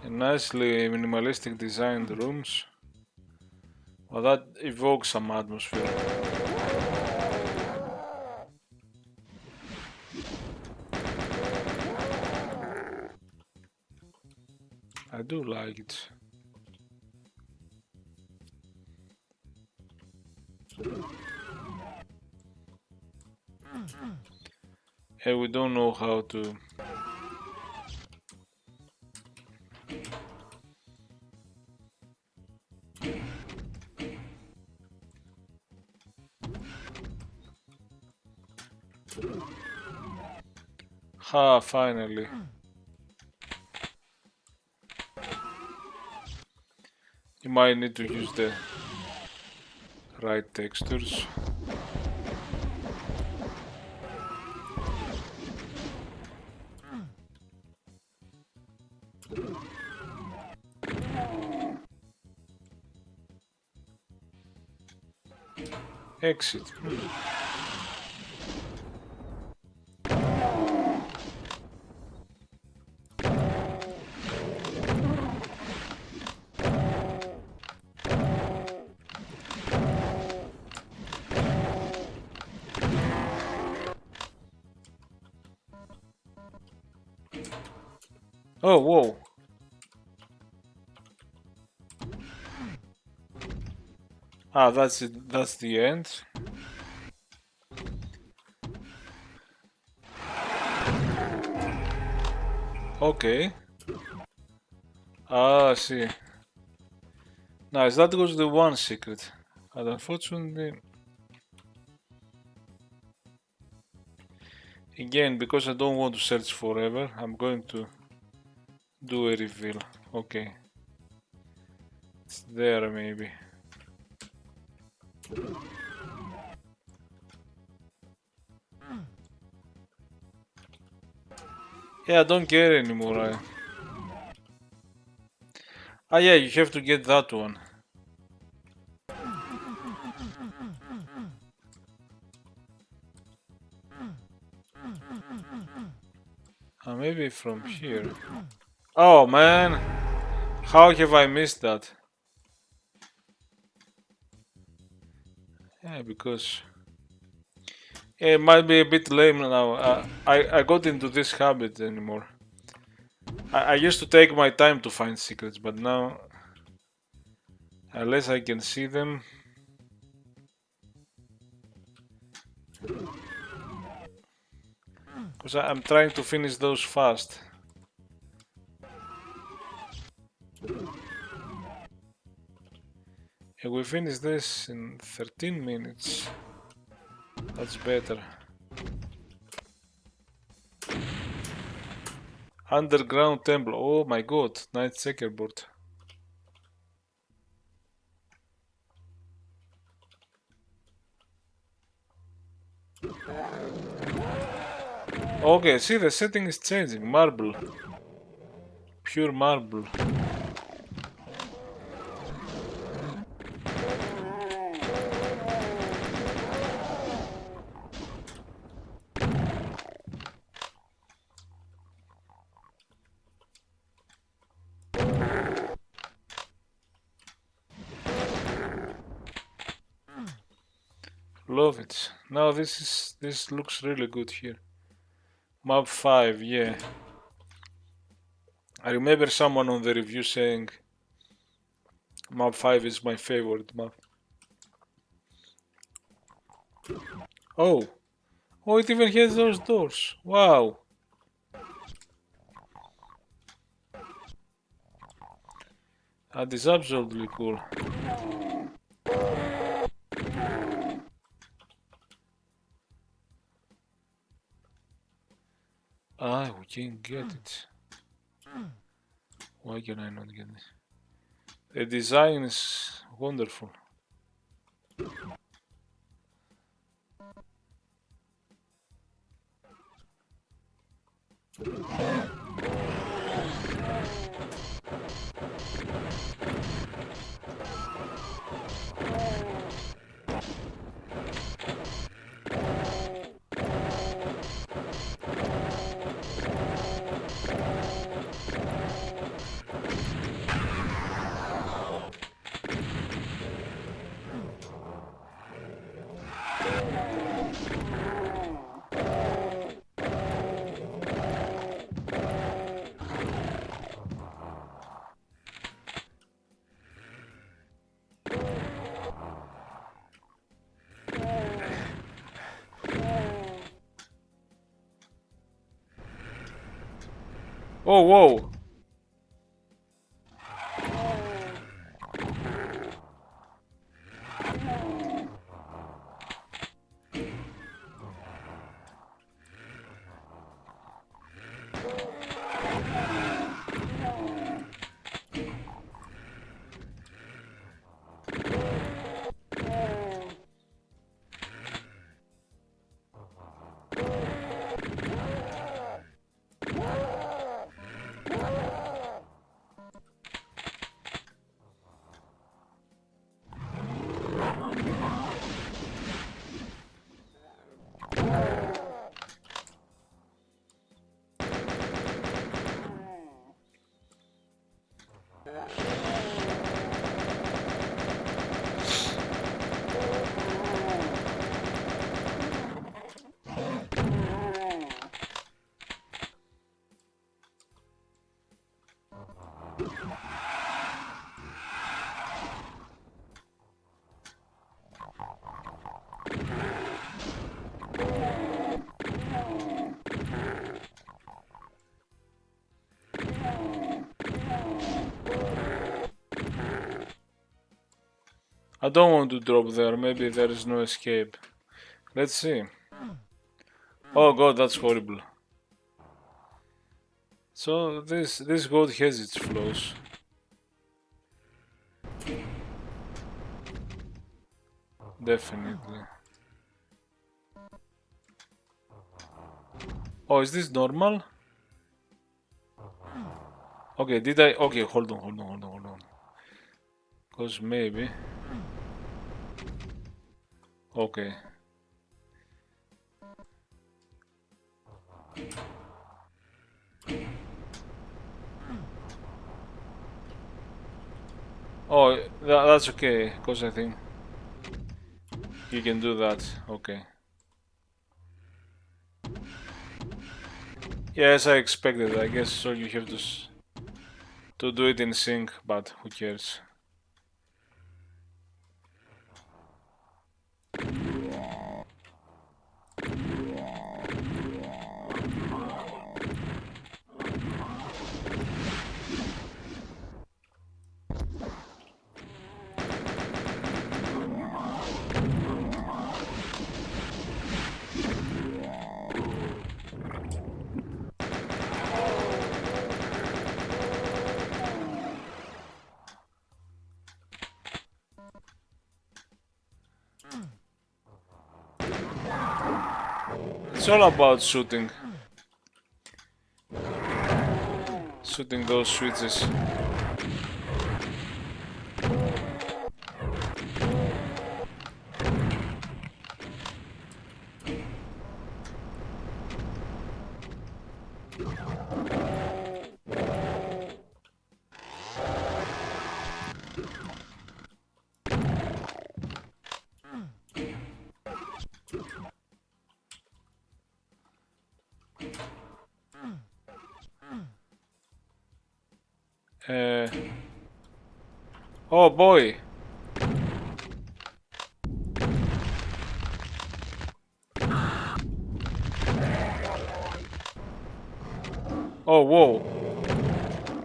And nicely minimalistic designed rooms. Well, that evokes some atmosphere. I do like it. Hey, we don't know how to. Ha, finally. You might need to use the right textures. Exit. Oh, whoa. Ah, that's it. That's the end. Okay. Ah, I see. Nice. That was the one secret. And unfortunately, again, because I don't want to search forever, I'm going to do a reveal. Okay. It's there, maybe. Yeah, I don't care anymore. Ah, yeah, you have to get that one. Maybe from here. Oh, man. How have I missed that? Yeah, because it might be a bit lame now. I got into this habit anymore. I used to take my time to find secrets, but now, unless I can see them, Because I'm trying to finish those fast. If we finish this in 13 minutes, that's better. Underground temple. Oh my god, night checkerboard. Okay, see the setting is changing. Marble. Pure marble. Love it. Now this looks really good here. Map 5, yeah. I remember someone on the review saying map 5 is my favorite map. Oh. Oh, it even has those doors. Wow. That is absolutely cool. Ah, we can't get it. Why can I not get it? The design is wonderful. Oh, whoa. I don't want to drop there. Maybe there is no escape. Let's see. Oh god, that's horrible. So this god has its flaws. Definitely. Oh, is this normal? Okay, did I? Okay, hold on. Because maybe. Okay. Oh, that's okay. Because I think you can do that. Okay. Yes, I expected. I guess so. You have to do it in sync, but who cares? It's all about shooting. Shooting those switches. Oh boy. Oh whoa.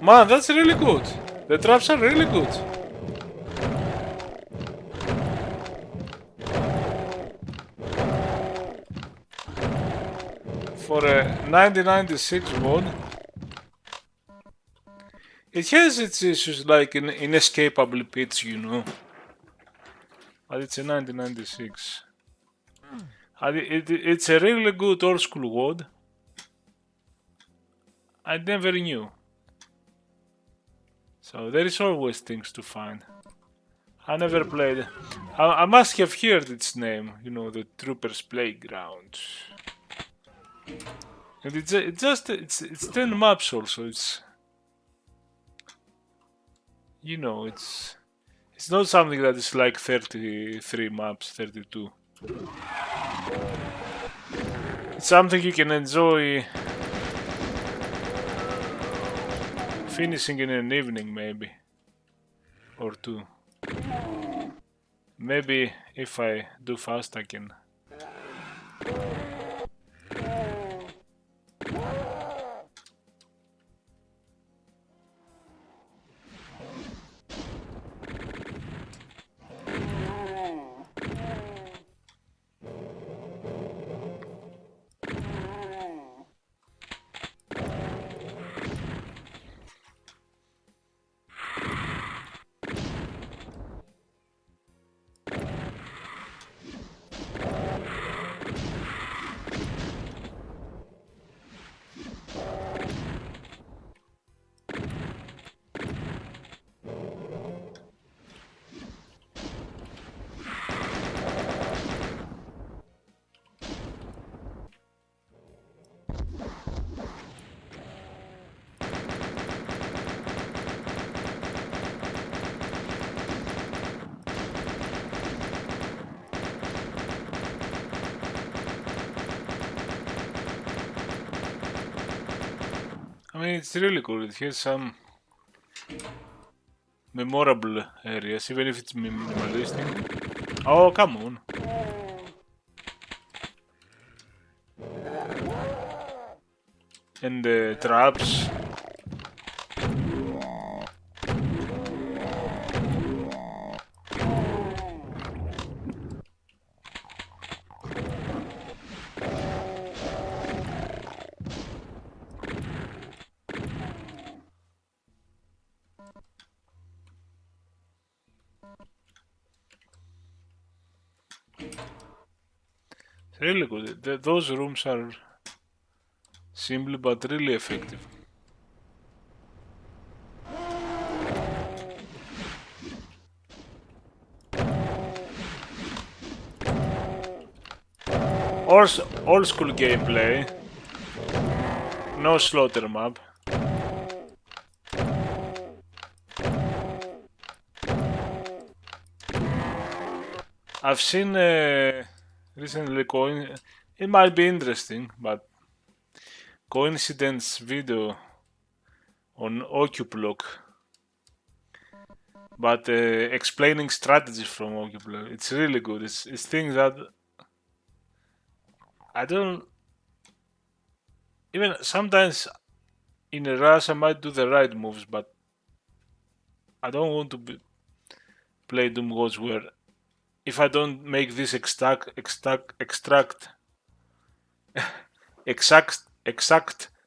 Man, that's really good. The traps are really good. For a 1996 mod, it has its issues like inescapable pits, you know. But it's a 1996. And it's a really good old school mod. I never knew. So there is always things to find. I never played. I must have heard its name, you know, the Troopers Playground. And it's 10 maps also. It's, you know, it's not something that is like 33 maps, 32. It's something you can enjoy finishing in an evening, maybe, or two. Maybe if I do fast, I can. I mean, it's really cool. It has some memorable areas, even if it's minimalistic. Oh, come on. And the traps. Really good. Those rooms are simple but really effective. Old school gameplay. No slaughter map. I've seen recently it might be interesting, but coincidence video on Occuplock, but explaining strategy from Occuplock. It's really good. It's things that I don't even sometimes in a rush I might do the right moves, but I don't want to play Doom Gods where if I don't make this exact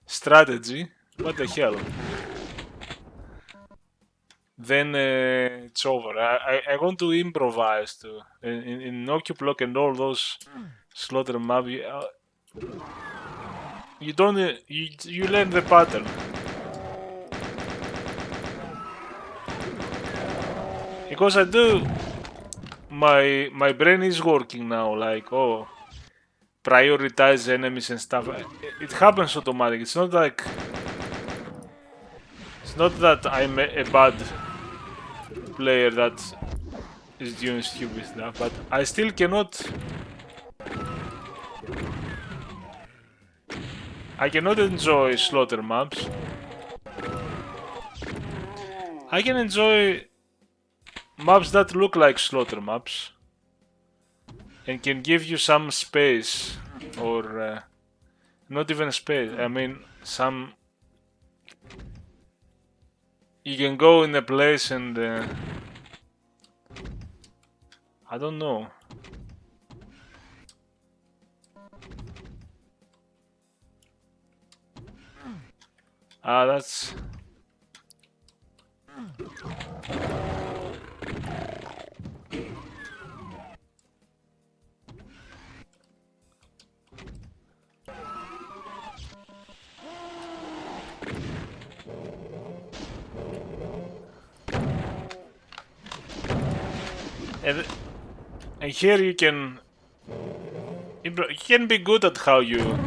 strategy, what the hell? Then it's over. I want to improvise too. In Occuplock and all those slaughter maps, You don't. You learn the pattern. Because I do. My brain is working now. Like, oh, prioritize enemies and stuff. It happens automatically. It's not like. It's not that I'm a bad player that is doing stupid stuff, but I still cannot. I cannot enjoy slaughter maps. I can enjoy maps that look like slaughter maps and can give you some space, or not even space. I mean, some. You can go in a place and I don't know. That's. And here you can be good at how you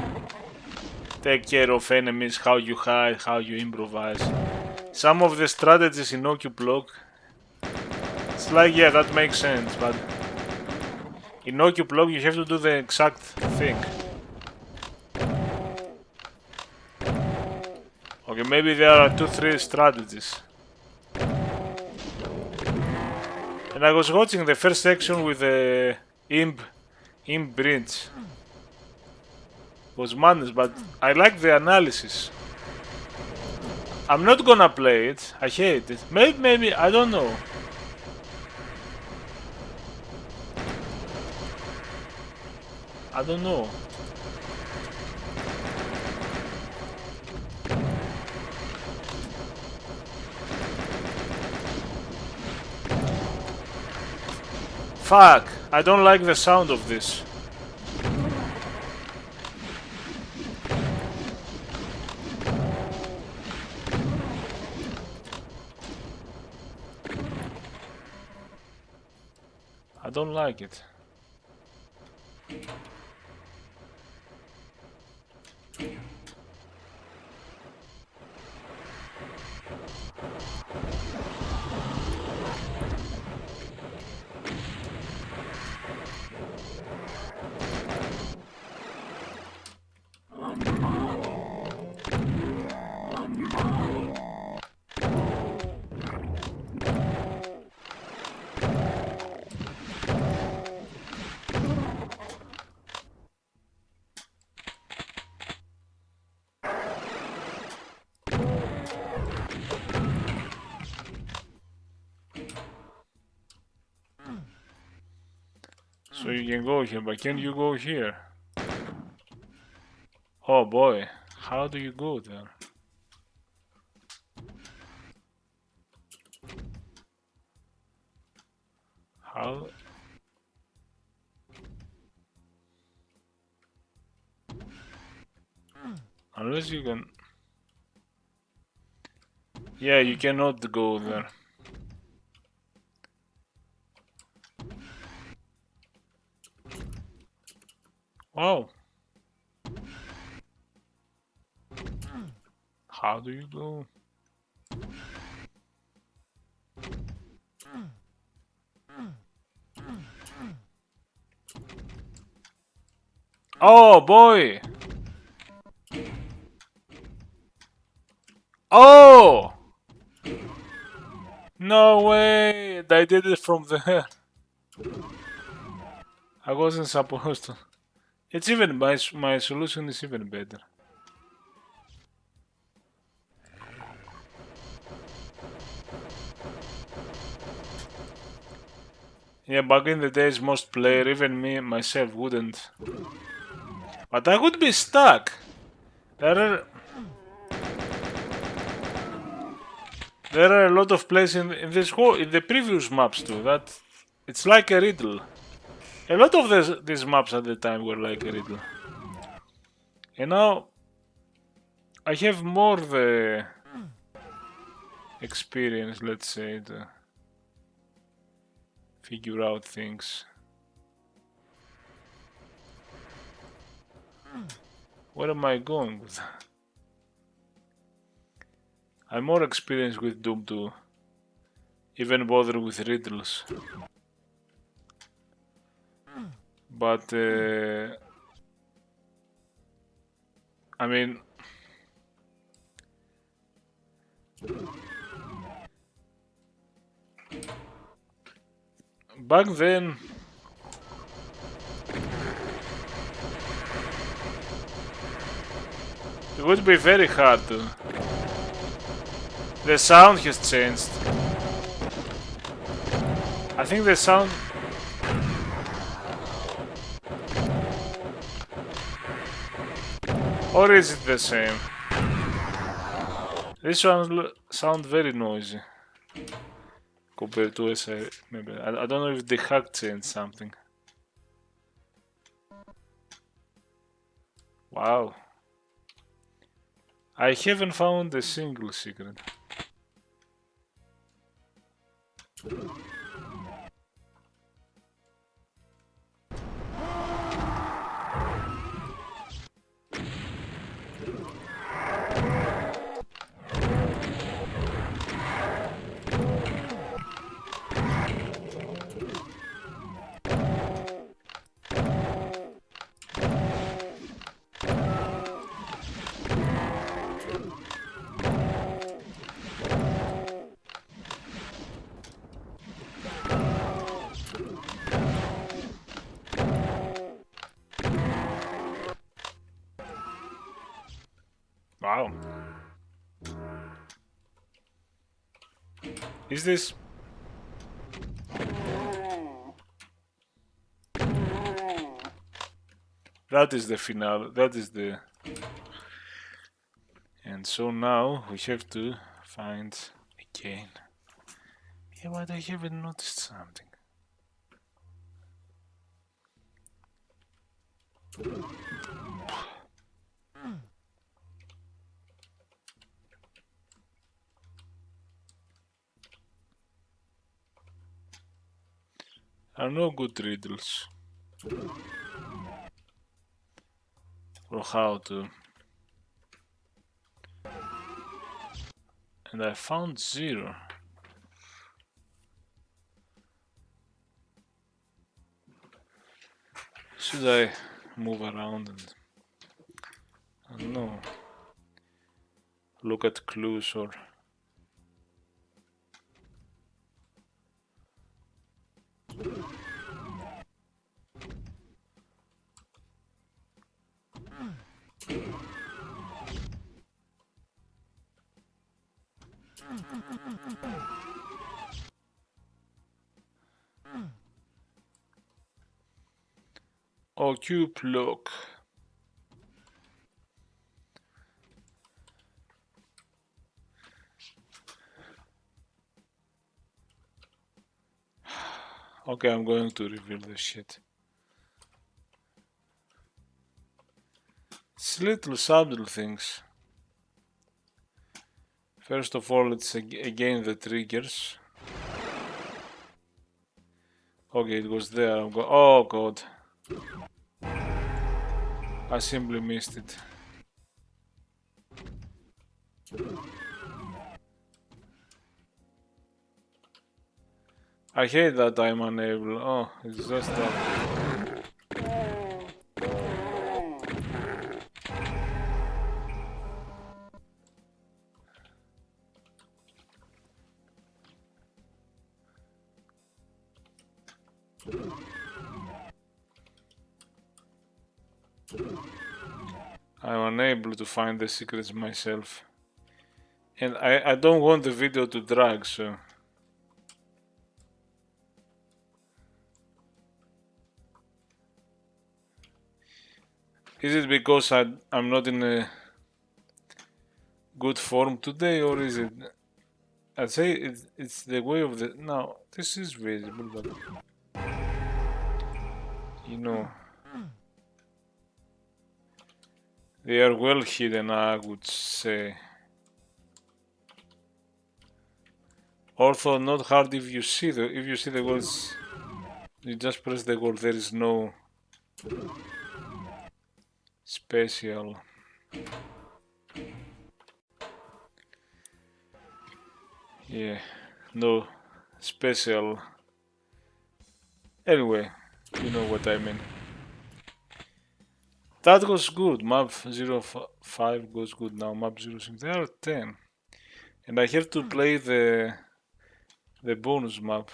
take care of enemies, how you hide, how you improvise. Some of the strategies in Occuplock, it's like, yeah, that makes sense, but in Occuplock you have to do the exact thing. Okay, maybe there are 2-3 strategies. And I was watching the first section with the Imp Bridge. It was madness, but I like the analysis. I'm not gonna play it. I hate it. Maybe I don't know. I don't know. Fuck! I don't like the sound of this. I don't like it. So you can go here, but can you go here? Oh boy, how do you go there? How? Unless you can... Yeah, you cannot go there. Wow. How do you go? Oh boy! Oh! No way! I did it from there. I wasn't supposed to. It's even, my solution is even better. Yeah, back in the days, most player, even me myself, wouldn't. But I would be stuck. There are a lot of places in the previous maps too that it's like a riddle. A lot of these maps at the time were like a riddle. And now I have more the experience, let's say, to figure out things. Where am I going with that? I'm more experienced with Doom to even bother with riddles. But I mean, back then it would be very hard to. The sound has changed. I think the sound. Or is it the same? This one sound very noisy compared to as I remember. I don't know if the hack changed something. Wow. I haven't found a single secret. Wow. Is this... That is the finale. That is the... And so now we have to find again. Yeah, but I haven't noticed something. Are no good riddles. Or how to. And I found 0. Should I move around and, I don't know, look at clues or... Oh, cube lock. Okay, I'm going to reveal this shit. It's little subtle things. First of all, it's again the triggers. Okay, it was there. Oh god. I simply missed it. I hate that I'm unable. Oh, it's just that. I'm unable to find the secrets myself. And I don't want the video to drag, so... Is it because I'm not in a good form today, or is it... I'd say it's the way of the... No, this is visible, but... You know... They are well hidden, I would say. Also, not hard if you see the words. You just press the word. There is no special. Yeah, no special. Anyway, you know what I mean. That was good. Map 05 goes good now. Map 06. There are 10. And I have to play the bonus map.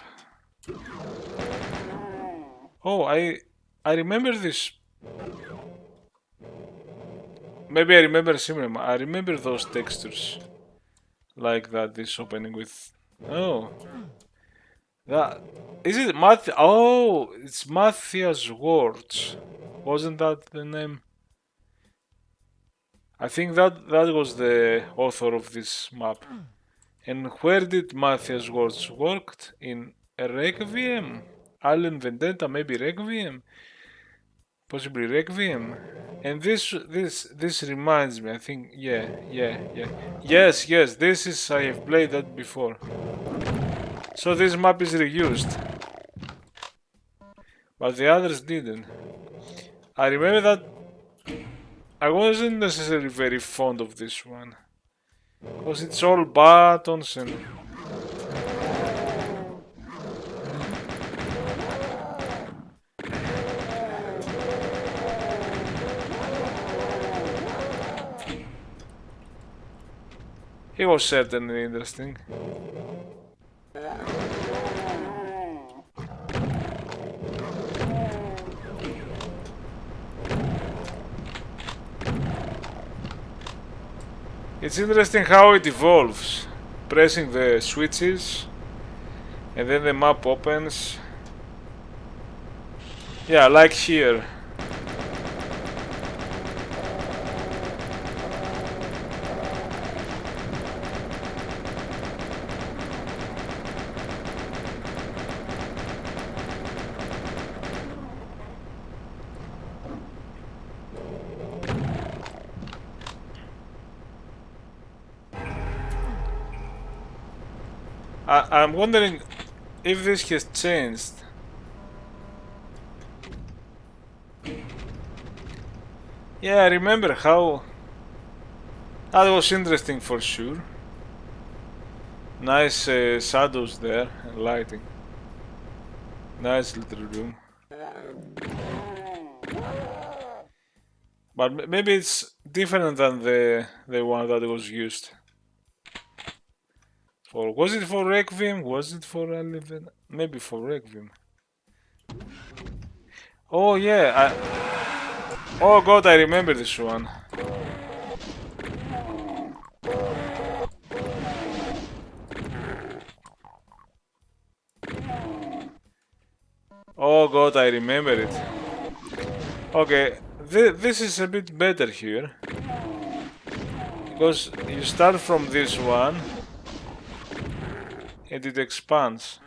Oh, I remember this. Maybe I remember similar. I remember those textures. Like that, this opening with... Oh. That... Is it Math... Oh, it's Matthias Words. Wasn't that the name? I think that was the author of this map. And where did Matthias Words worked? In Requiem? Alien Vendetta, maybe Requiem? Possibly Requiem? And this reminds me, I think, yeah. Yes, this is, I have played that before. So this map is reused. But the others didn't. I remember that I wasn't necessarily very fond of this one. Because it's all buttons and... It was certainly interesting. It's interesting how it evolves. Pressing the switches and then the map opens. Yeah, like here. I'm wondering if this has changed. Yeah, I remember how... That was interesting for sure. Nice shadows there and lighting. Nice little room. But maybe it's different than the one that was used. Was it for Requiem? Was it for Eleven? Maybe for Requiem. Oh yeah, oh god, I remember this one. Oh god, I remember it. Okay, this is a bit better here. Because you start from this one and it expands.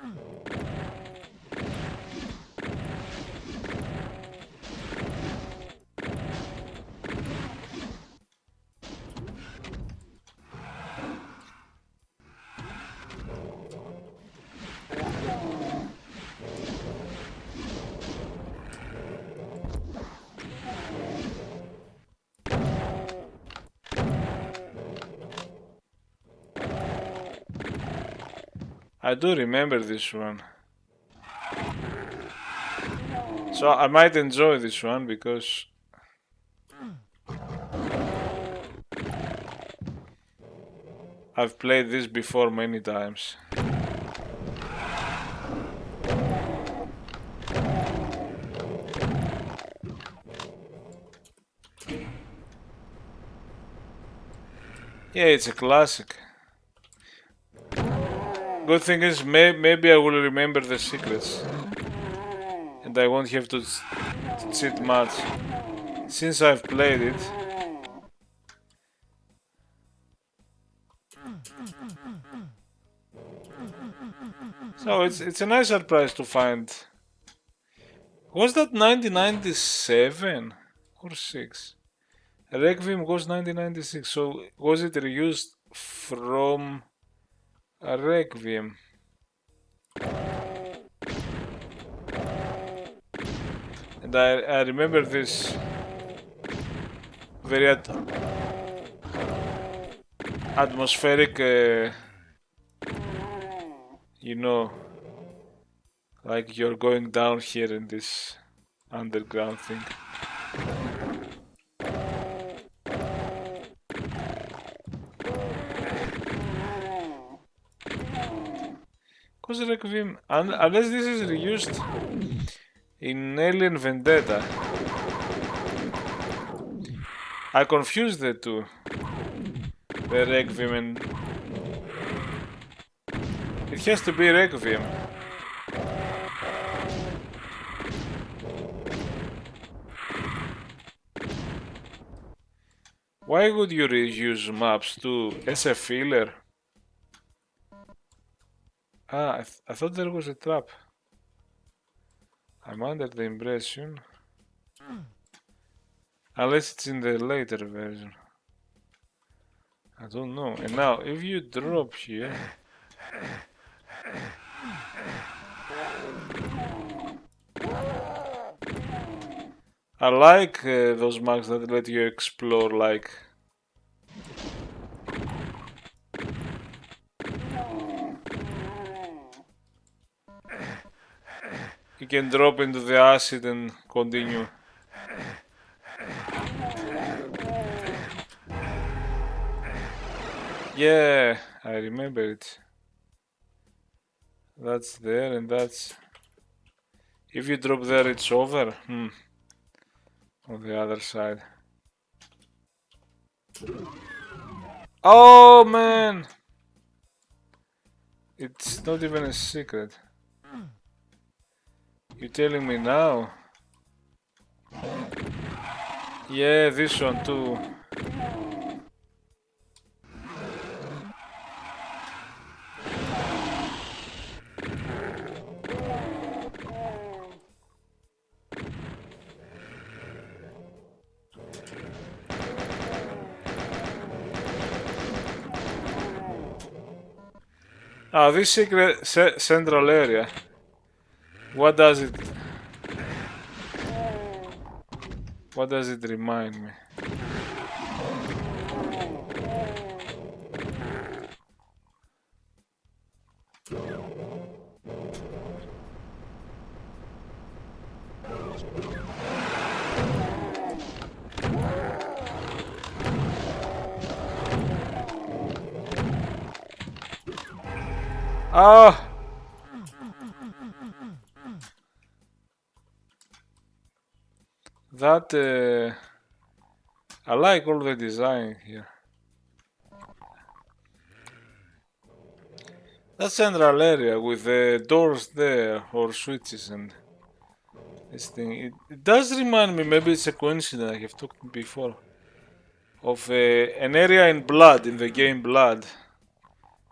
I do remember this one. So I might enjoy this one because I've played this before many times. Yeah, it's a classic. Good thing is, maybe I will remember the secrets. And I won't have to cheat much. Since I've played it. So it's a nice surprise to find. Was that 1997 or 6? Requiem was 1996, so was it reused from Requiem? And I remember this very atmospheric, you know, like you're going down here in this underground thing. Cause Requiem, unless this is reused in Alien Vendetta. I confused the two. The Requiem and... It has to be Requiem. Why would you reuse maps too? As a filler? Ah, I thought there was a trap. I'm under the impression. Unless it's in the later version. I don't know. And now, if you drop here... I like those maps that let you explore, like... You can drop into the acid and continue. Yeah, I remember it. That's there and that's... If you drop there, it's over. On the other side. Oh man! It's not even a secret. You telling me now? Yeah, this one too. Ah, this secret central area. What does it remind me? Ah! That I like all the design here. That central area with the doors there or switches and this thing. It does remind me, maybe it's a coincidence, I have talked before, of an area in Blood, in the game Blood.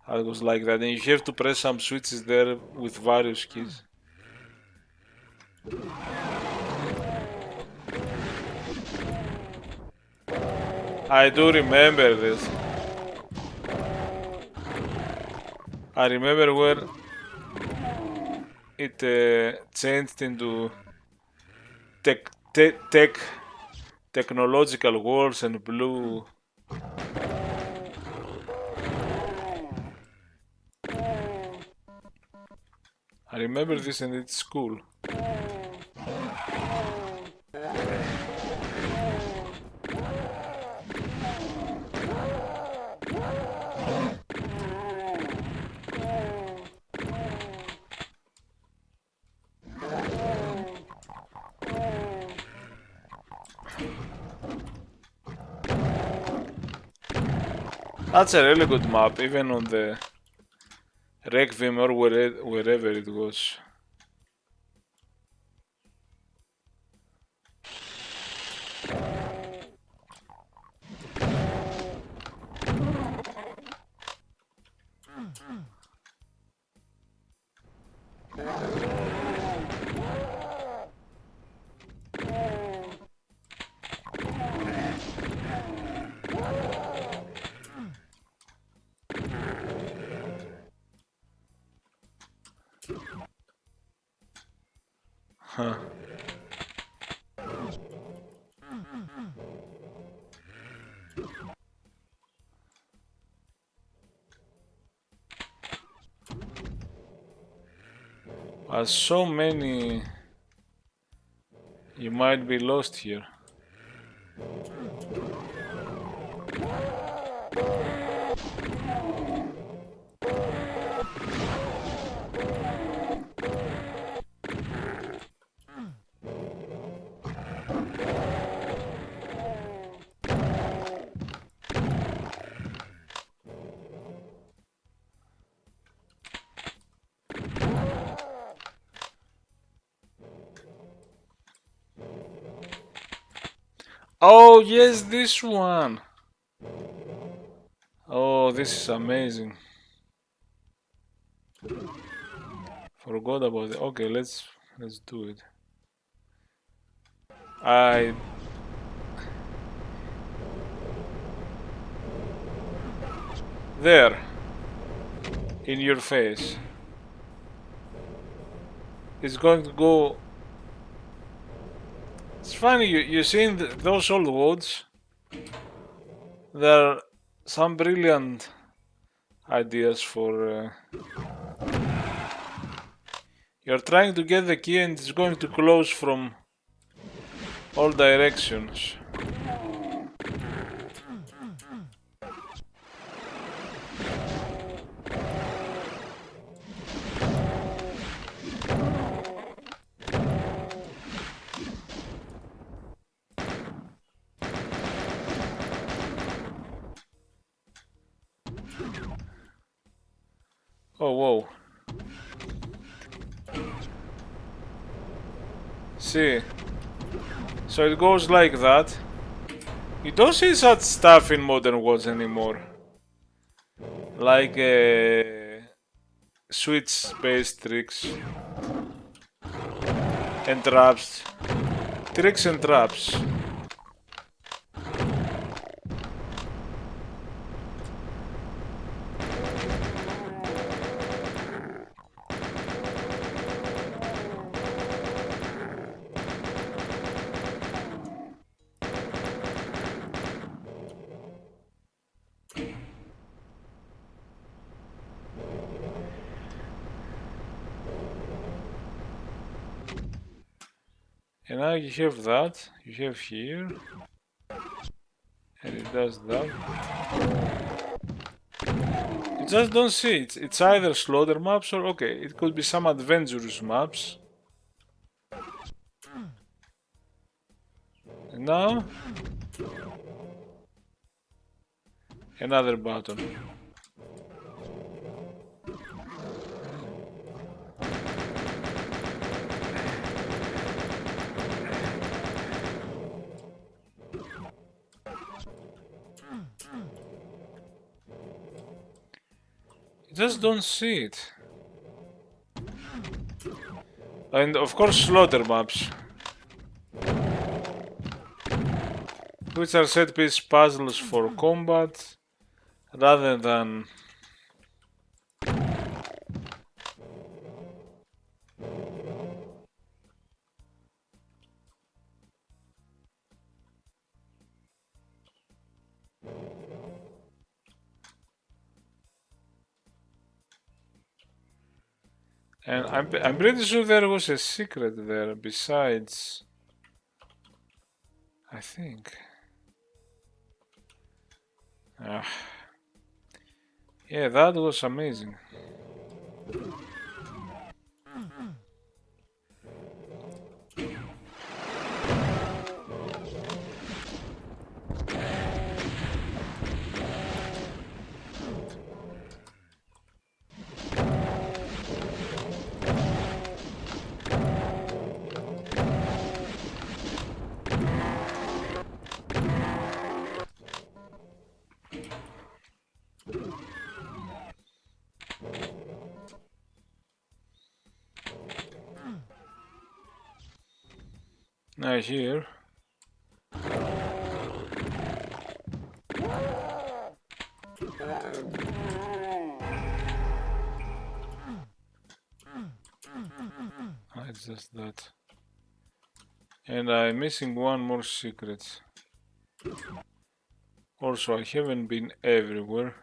I was like that, and you have to press some switches there with various keys. I do remember this. I remember where it changed into technological walls and blue. I remember this and it's cool. That's a really good map, even on the Requiem or wherever it was. Huh. So many. You might be lost here. Oh yes, this one. Oh, this is amazing. Forgot about it. Okay, let's do it. There, in your face. It's going to go. It's funny, you seen those old words? There are some brilliant ideas for. You're trying to get the key and it's going to close from all directions. Oh, whoa. See. So it goes like that. You don't see such stuff in modern worlds anymore. Like switch-based tricks. And traps. Tricks and traps. And now you have that. You have here. And it does that. You just don't see it. It's either slaughter maps or okay, it could be some adventurous maps. And now another button. You just don't see it. And of course slaughter maps, which are set piece puzzles for combat rather than and I'm pretty sure there was a secret there besides, I think. Yeah, that was amazing. Now here. It's just that. And I'm missing one more secret. Also, I haven't been everywhere.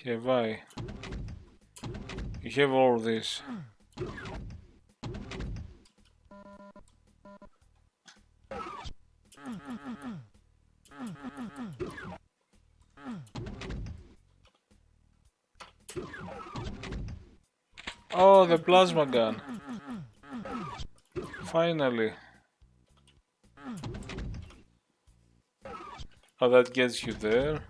Have I? You have all this. Oh, the plasma gun. Finally. Oh, that gets you there.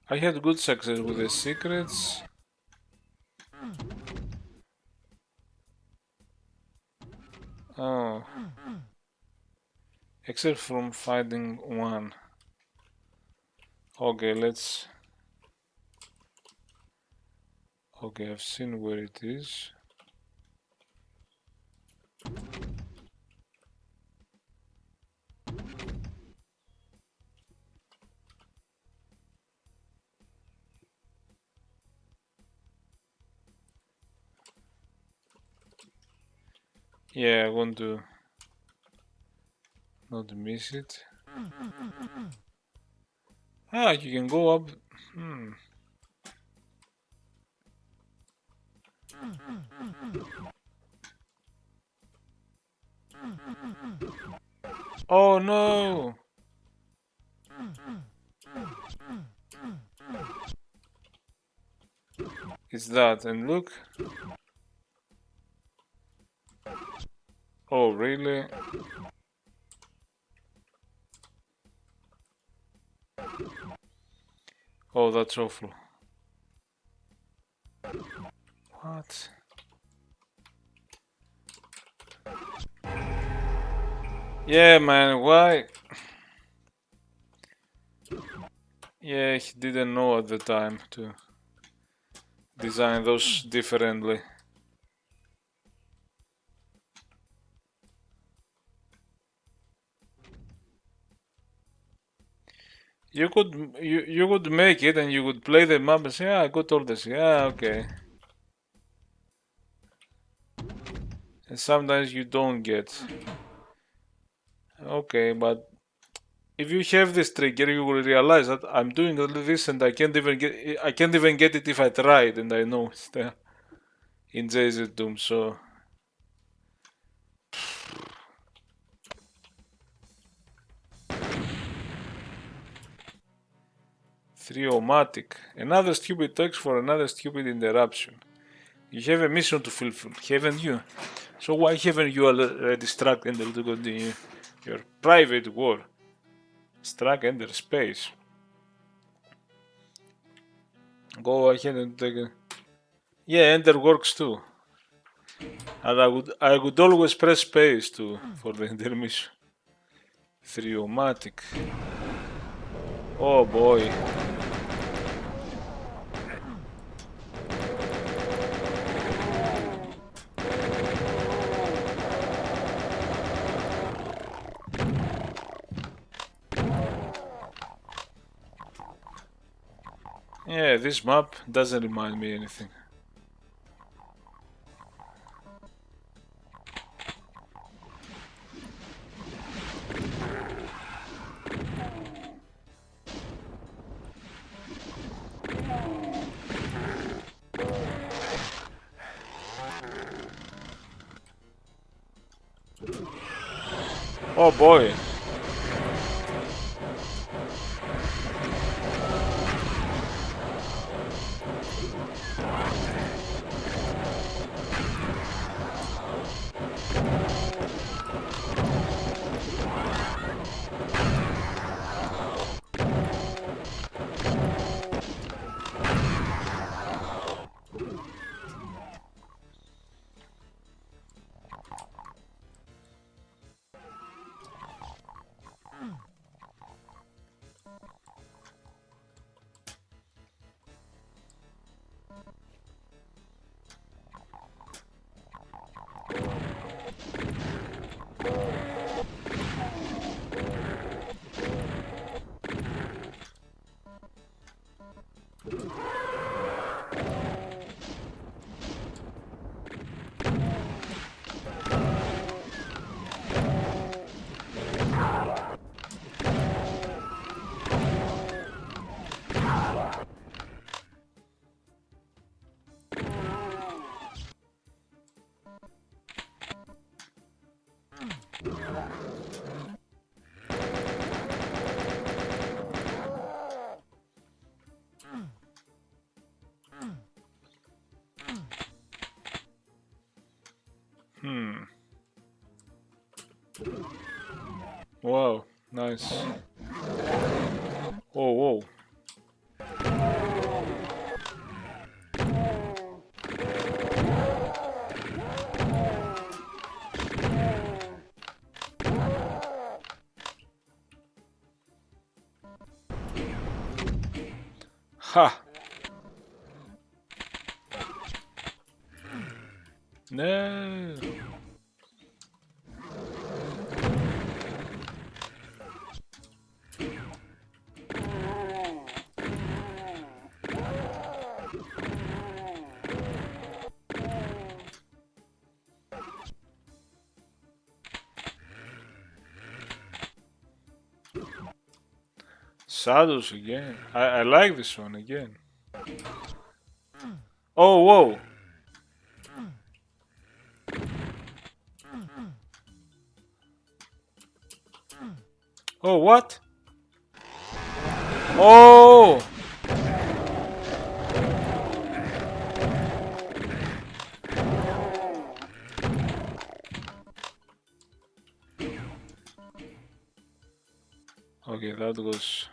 I had good success with the secrets. Oh. Except from finding one. Okay, let's... Okay, I've seen where it is. Yeah, I want to not miss it. Ah, you can go up. Oh no! It's that, and look. Oh, really? Oh, that's awful. What? Yeah, man, why? Yeah, he didn't know at the time to design those differently. You could make it and you could play the map and say, ah, I got all this. Yeah, okay. And sometimes you don't get. Okay, but if you have this trigger, you will realize that I'm doing all this and I can't even get it if I tried, and I know it's there in Jay's Doom. So 3-O-matic. Another stupid text for another stupid interruption. You have a mission to fulfill, haven't you? So why haven't you already struck Ender to continue your private war? Struck Ender space. Go ahead and take it. Yeah, Ender works too. And I would always press space to for the Ender mission. 3-O-matic. Oh boy. Yeah, this map doesn't remind me anything. Oh boy. Wow, nice. Oh, whoa. Ha! No! Shadows again. I like this one again. Oh, whoa! Oh, what? Oh! Okay, that was...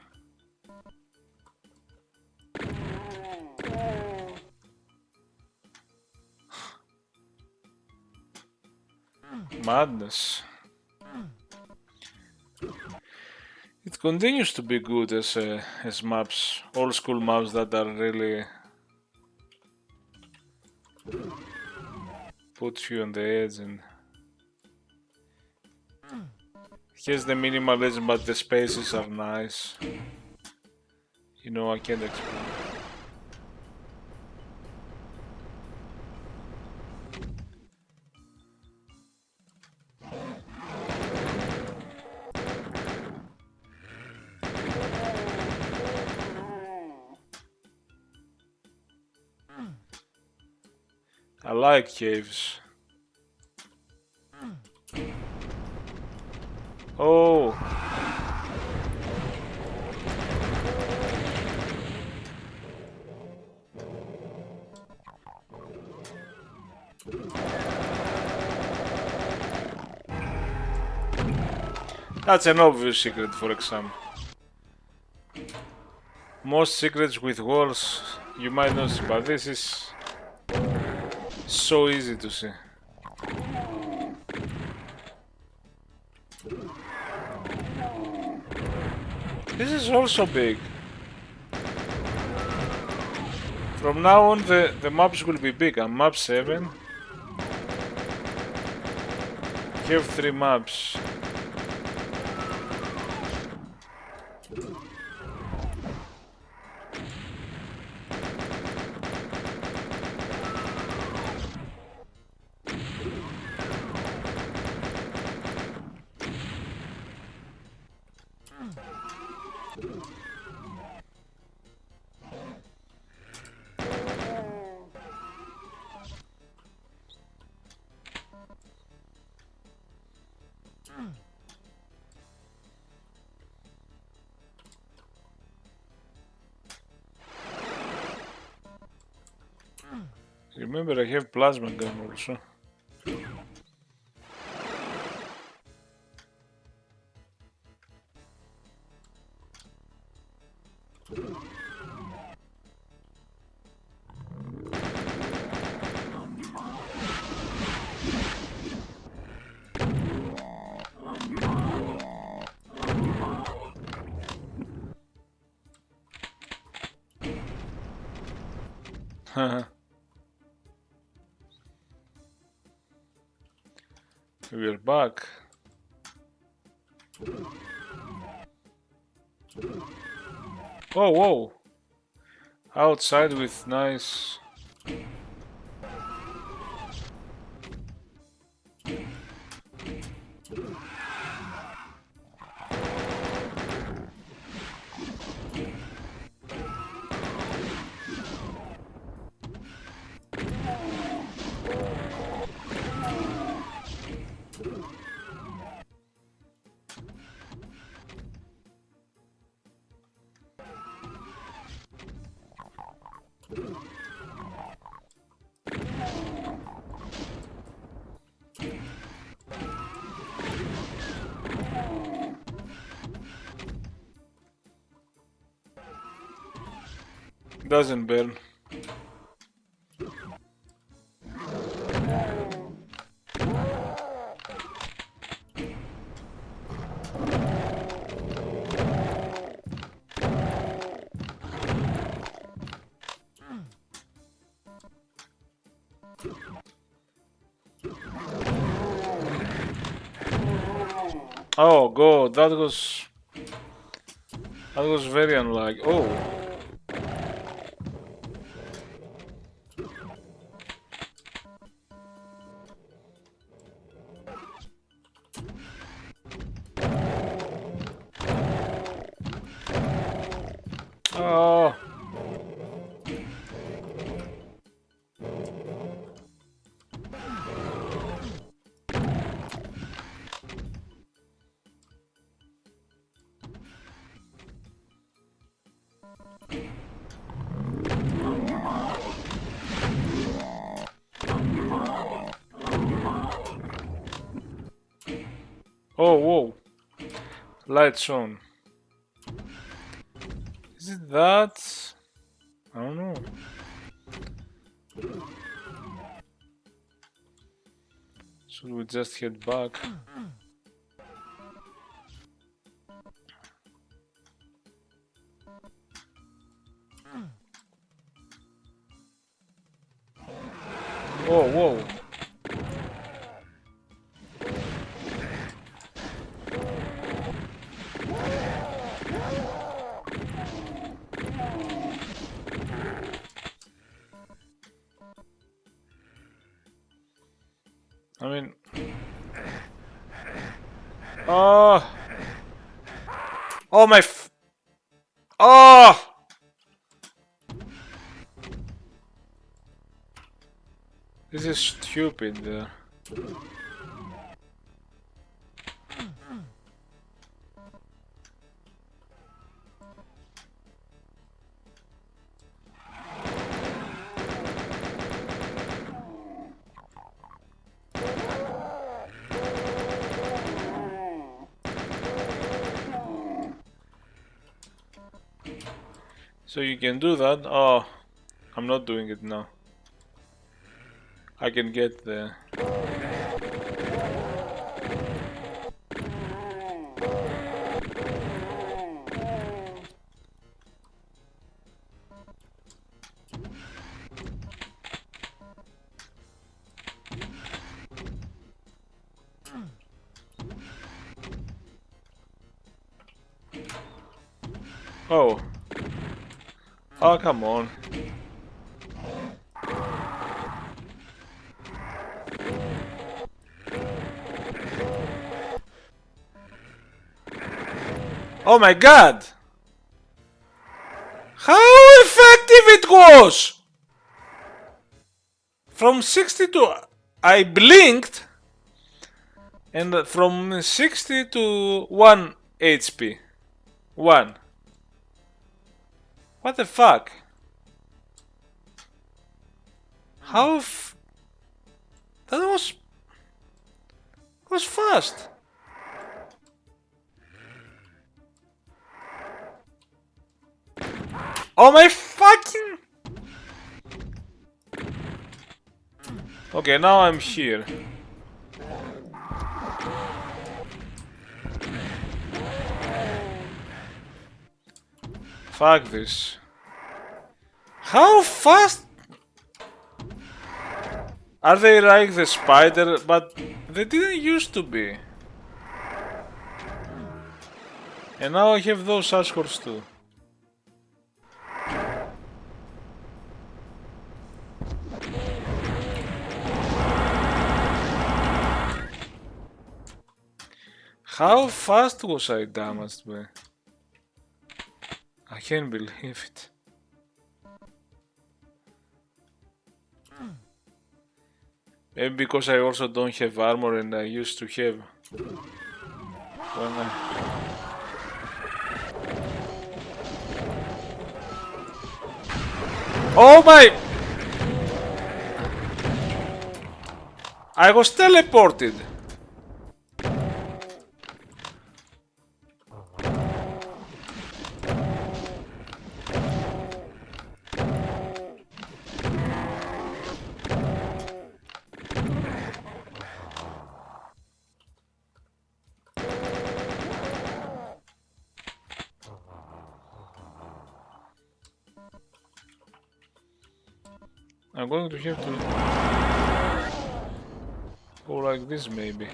madness. It continues to be good as maps, old school maps that are really put you on the edge, and here's the minimalism, but the spaces are nice. You know, I can't explain. I like caves. Oh! That's an obvious secret, for example. Most secrets with walls you might not see, but this is so easy to see. This is also big. From now on the maps will be big. On map 7 you have 3 maps. Remember, I have plasma gun also. Haha. We're back. Oh, whoa! Outside with nice... doesn't burn. Oh god, that was very unlucky. Oh. Oh. Oh, whoa. Lights on. Is it that? I don't know. Should we just head back? Oh, whoa. I mean... Oh! Oh my Oh! This is stupid. So you can do that. Oh, I'm not doing it now. I can get there. Oh. Oh, come on. Oh my god! How effective it was! From 60 to... I blinked, and from 60 to 1 HP. 1. What the fuck? How that was fast. Oh my fucking... Okay, now I'm here. Fuck this. How fast are they like the spider? But they didn't used to be. And now I have those assholes too. How fast was I damaged by? I can't believe it. Maybe because I also don't have armor and I used to have when Oh my! I was teleported! I'm going to have to go like this maybe.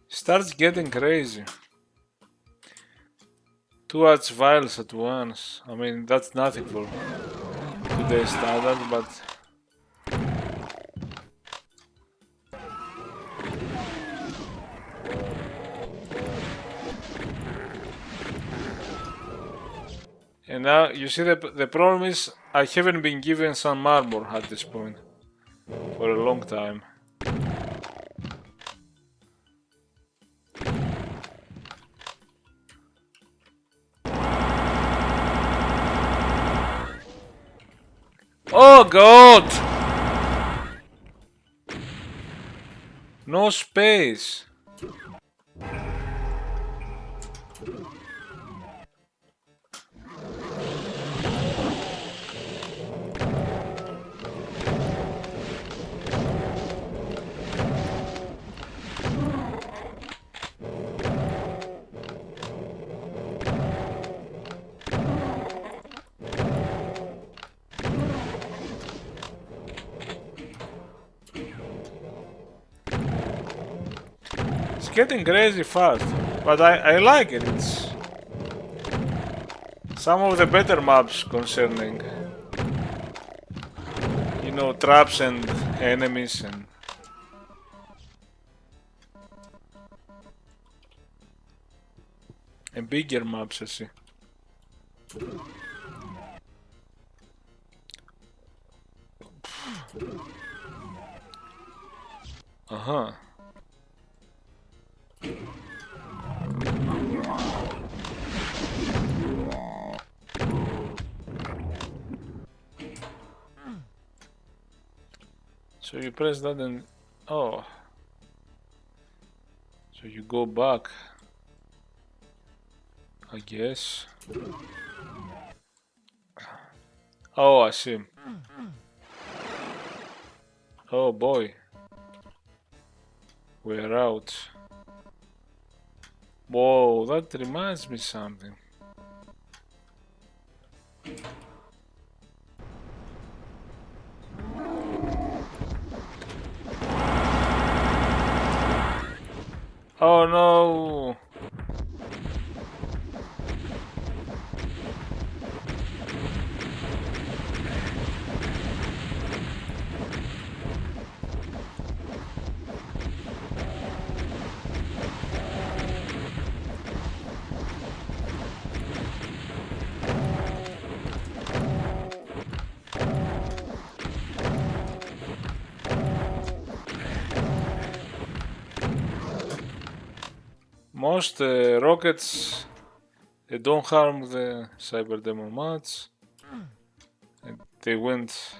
Starts getting crazy. 2 arch vials at once. I mean, that's nothing for today's standard, but and now you see the problem is I haven't been given some armor at this point for a long time. Oh god! No space. It's getting crazy fast, but I like it. It's some of the better maps concerning, you know, traps and enemies and bigger maps, I see. Uh-huh. So you press that and oh. So you go back, I guess. Oh, I see. Oh boy. We're out. Whoa, that reminds me something. Oh no! Most rockets, they don't harm the cyber demon much. And they went.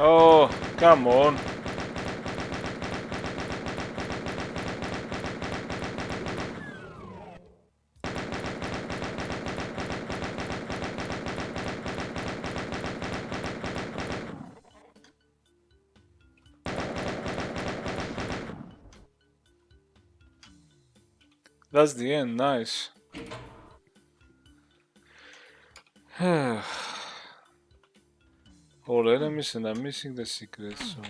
Oh, come on. That's the end, nice. All enemies and I'm missing the secrets, so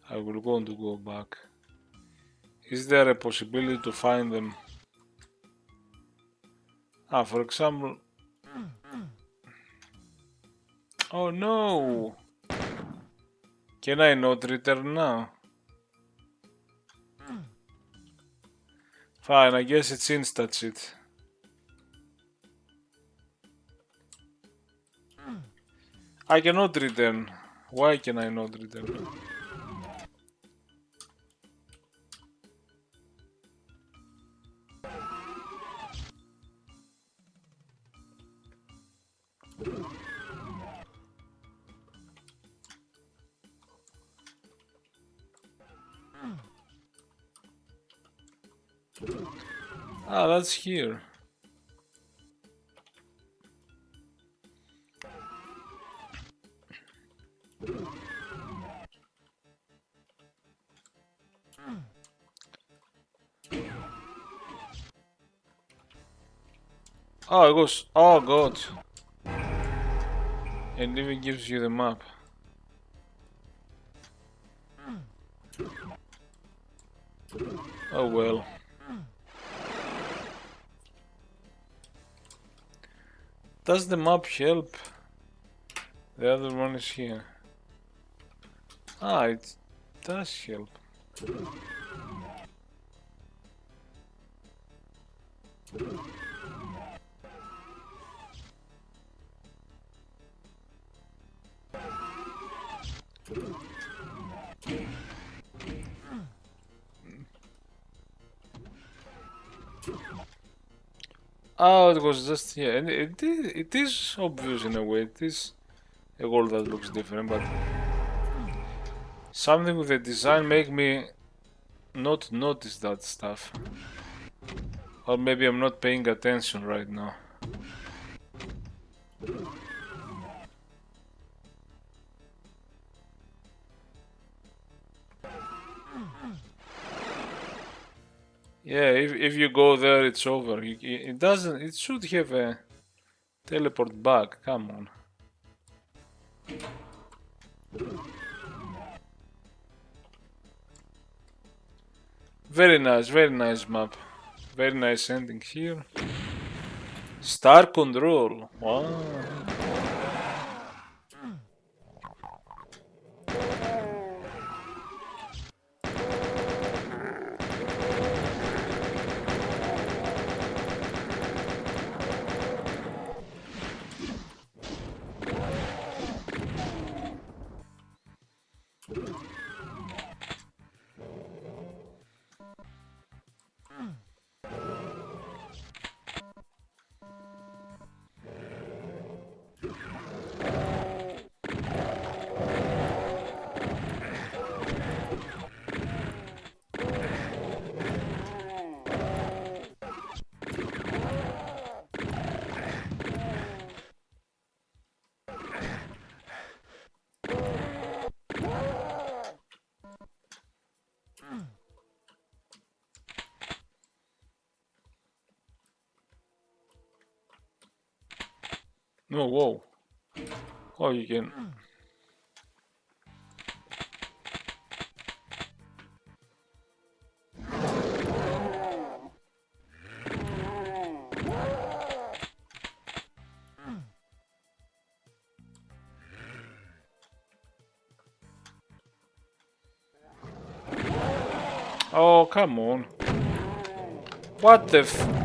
I will going to go back. Is there a possibility to find them? Ah, for example... Oh no! Can I not return now? Fine, I guess it's insta cheat. I cannot return. Why can I not return? Ah, that's here. Oh, it goes. Oh god. And even gives you the map. Oh well. Does the map help? The other one is here. Ah, it does help. Oh, it was just here. And it is obvious in a way. It is a world that looks different, but something with the design make me not notice that stuff. Or maybe I'm not paying attention right now. Yeah, if you go there, it's over. It doesn't. It should have a teleport back. Come on. Very nice map. Very nice ending here. Star Control. Wow. No, whoa. Oh, you can. Oh, come on. What the f...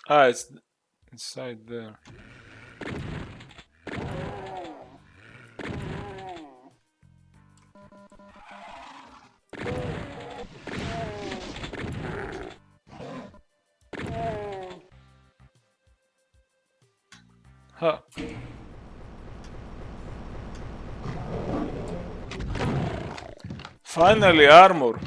Ah, it's inside there. Huh. Finally, armor.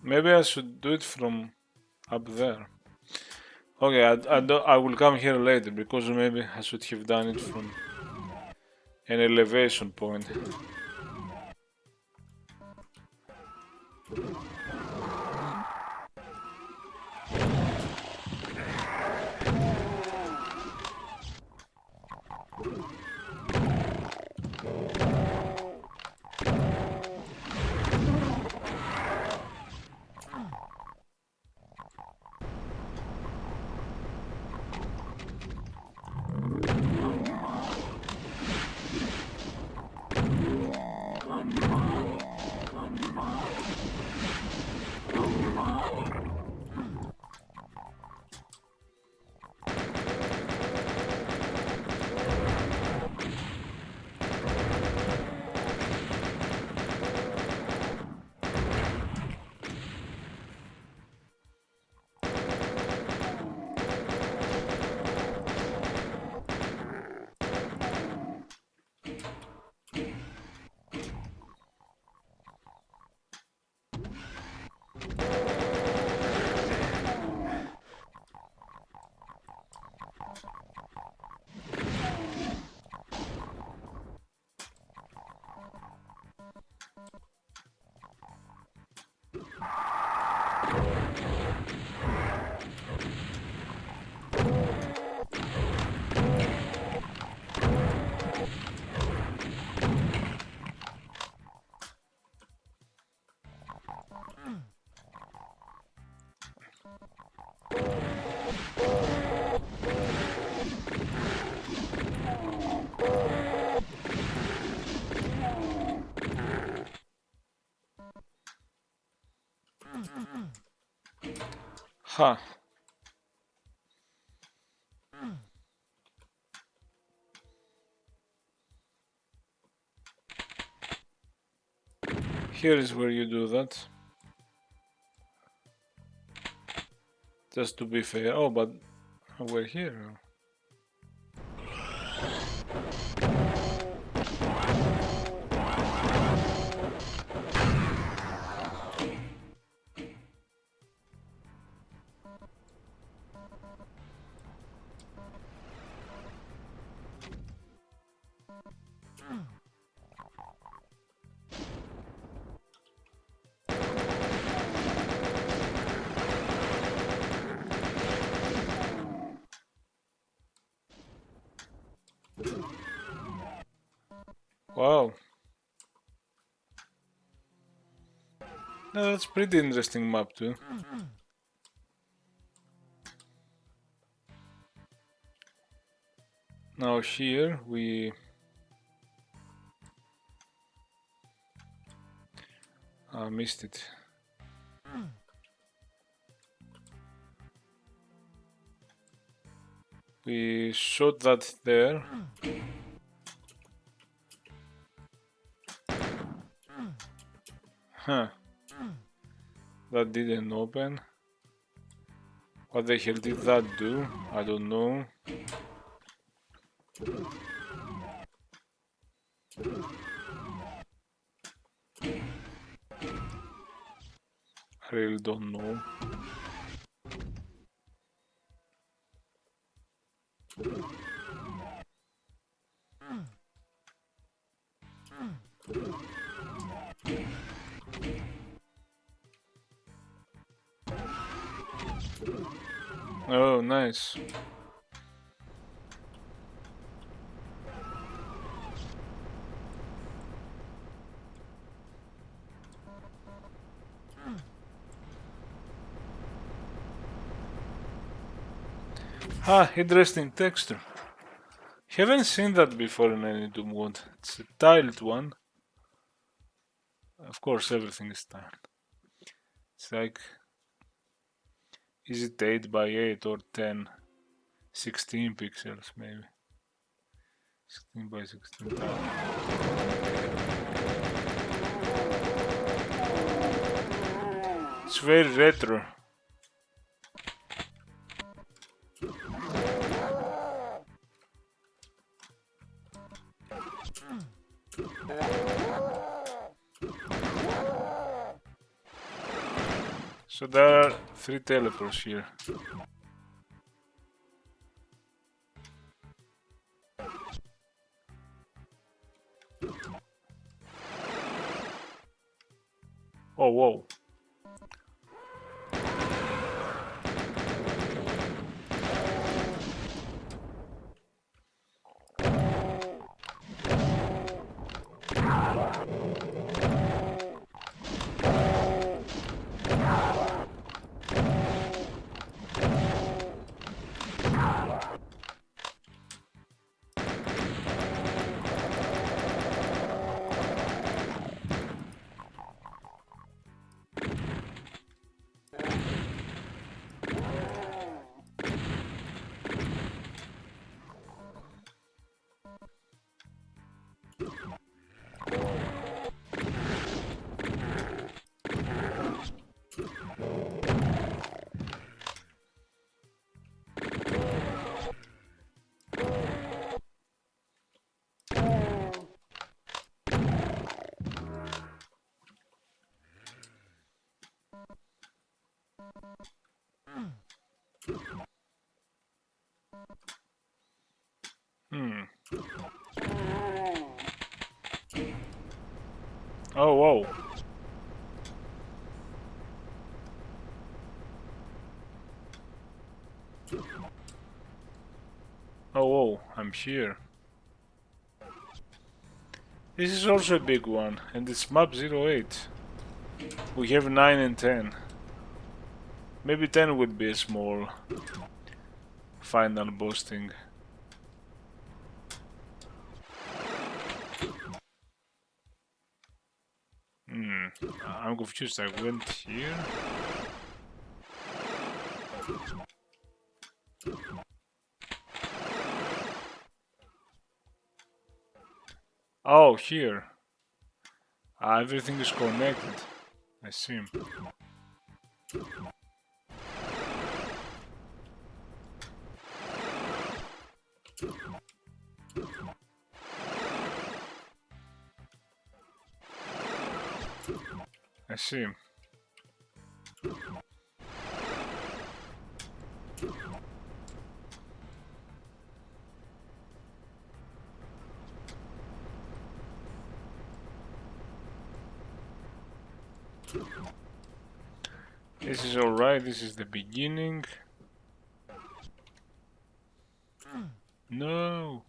Maybe I should do it from up there. Okay, I will come here later because maybe I should have done it from an elevation point. Huh. Here is where you do that. Just to be fair. Oh, but we're here. Wow. No, that's pretty interesting map too. Now here we missed it. We shot that there. Huh. That didn't open. What the hell did that do? I don't know. I really don't know. Oh, nice. Ah, interesting texture. Haven't seen that before in any Doom mod. It's a tiled one. Of course, everything is tiled. It's like, is it 8 by 8 or 10? 16 pixels, maybe. 16 by 16 tile. It's very retro. So there are 3 teleports here. Oh, whoa. Oh, whoa. Oh, whoa, I'm here. This is also a big one, and it's map 08. We have 9 and 10. Maybe 10 would be a small final boss thing. I'm confused. I went here. Oh, here. Everything is connected. I see. I see. This is alright, this is the beginning. No!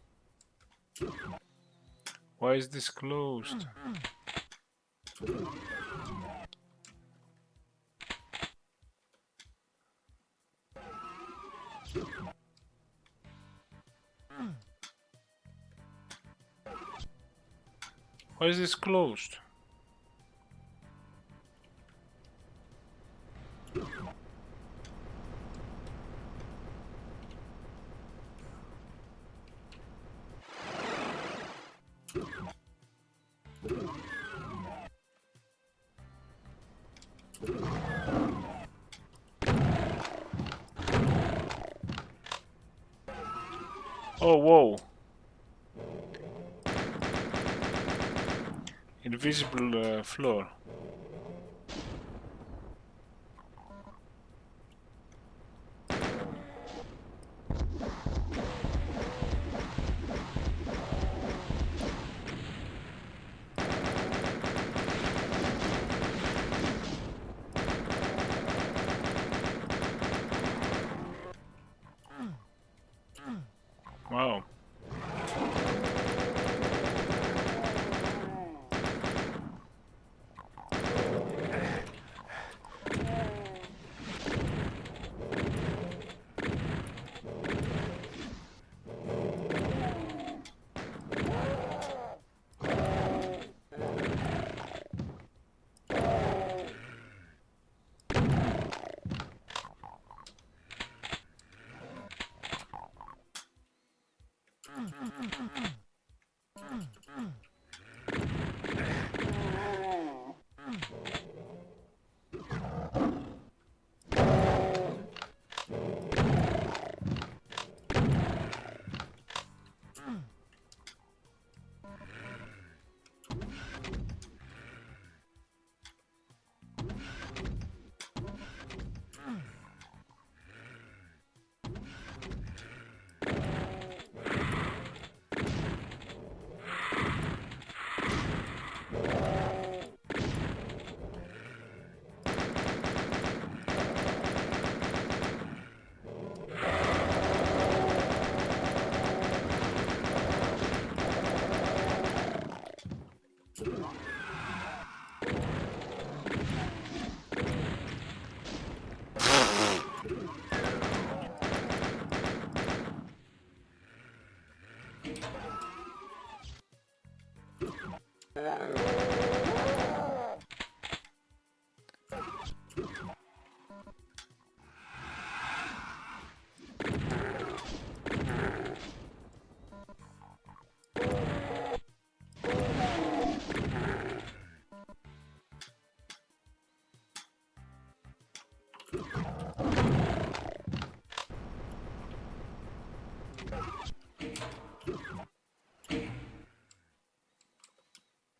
Why is this closed? Why is this closed? Oh, whoa. Invisible floor.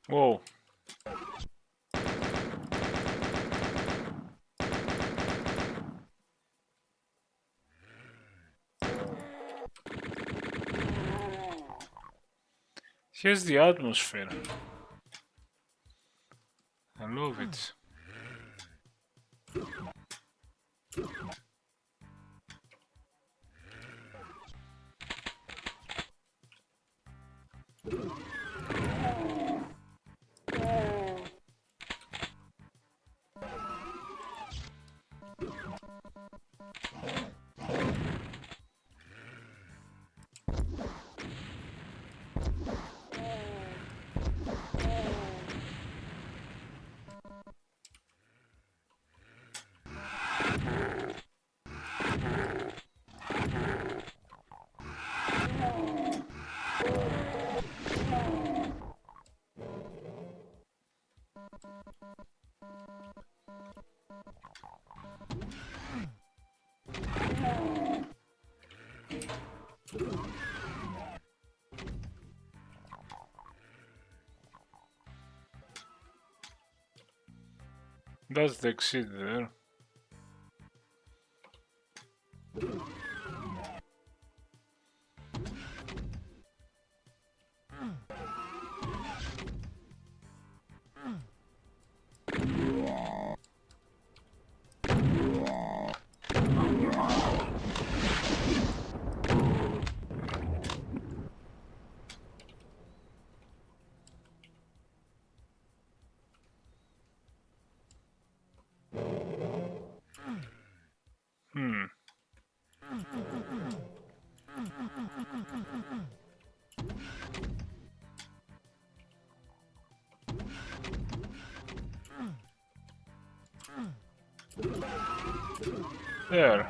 Whoa. Here's the atmosphere. I love it. That's the exit there. There.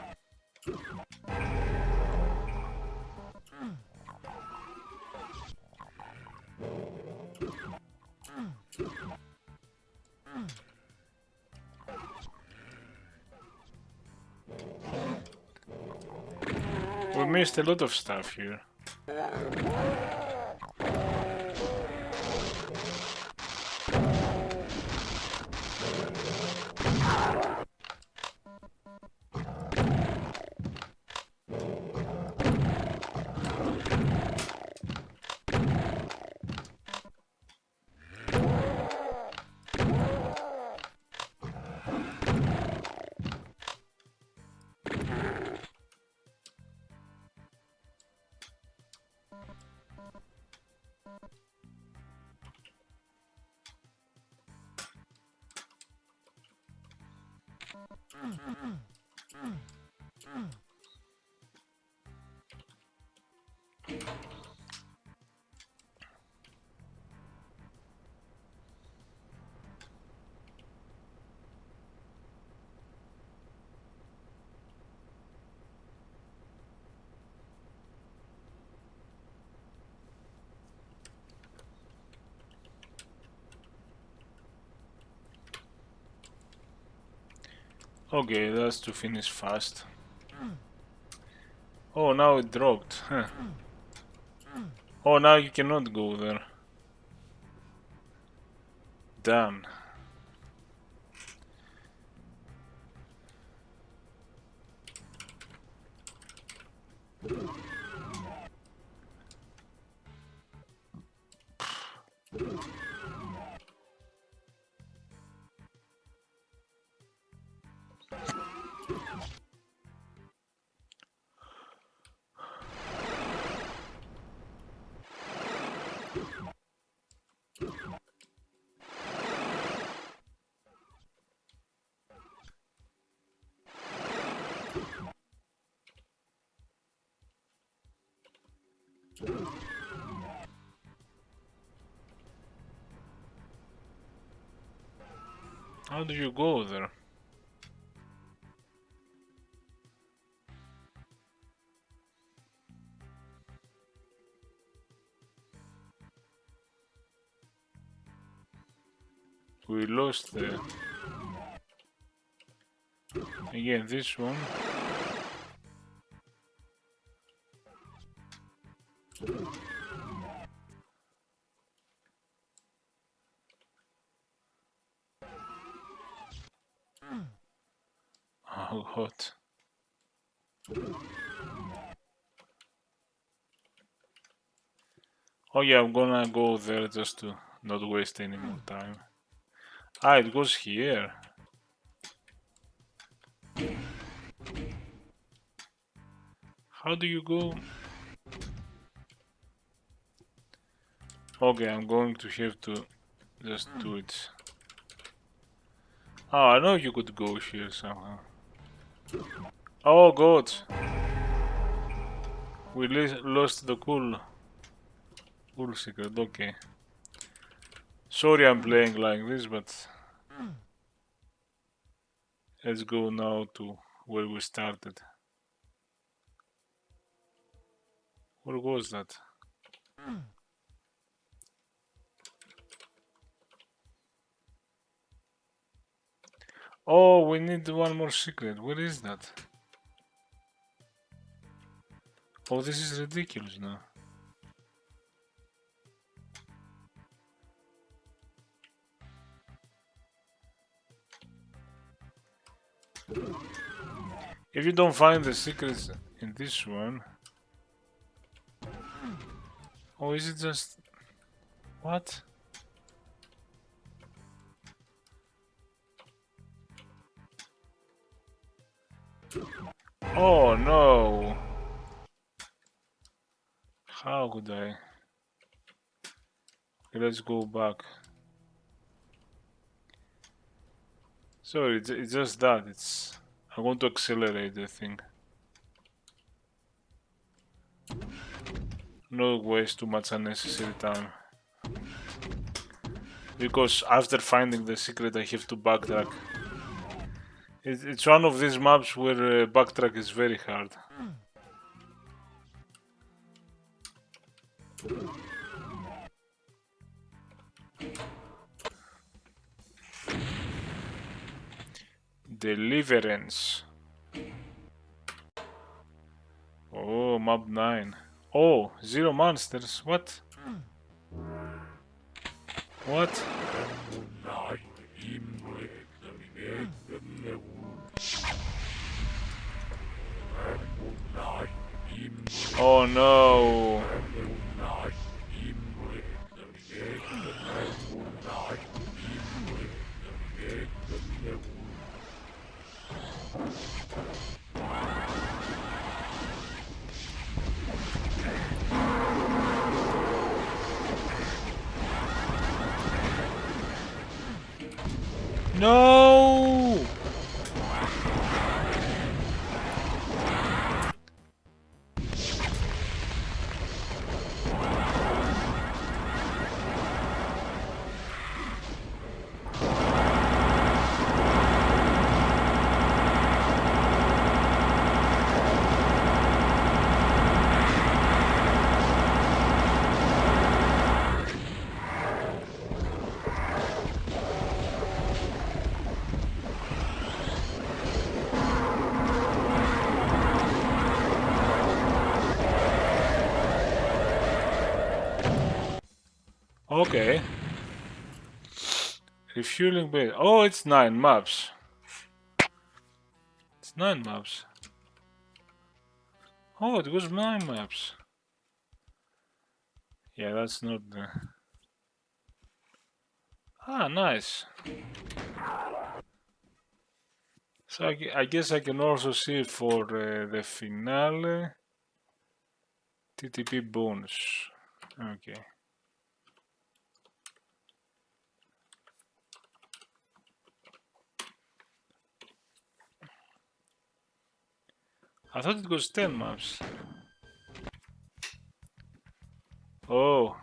We missed a lot of stuff here. Okay, that's to finish fast. Oh, now it dropped. Huh. Oh, now you cannot go there. Damn. How do you go there? We lost the... Again, this one. Oh god. Oh yeah, I'm gonna go there just to not waste any more time. Ah, it goes here. How do you go? Okay, I'm going to have to just do it. Oh, I know you could go here somehow. Oh god. We lost the cool secret, okay. Sorry I'm playing like this, but let's go now to where we started. Where was that? Oh, we need one more secret. Where is that? Oh, this is ridiculous now. If you don't find the secrets in this one... Oh, is it just... What? Oh no! How could I? Okay, let's go back. Sorry, it's just that. It's... I want to accelerate the thing. Not waste too much unnecessary time. Because after finding the secret I have to backtrack. It's one of these maps where backtrack is very hard. Deliverance. Oh, map 9. Oh, 0 monsters. What? What? Oh no. No! Okay. Refueling base. Oh, it's 9 maps. It's 9 maps. Oh, it was 9 maps. Yeah, that's not the... Ah, nice. So I guess I can also see for the finale TTP bonus. Okay. I thought it was 10 maps. Oh.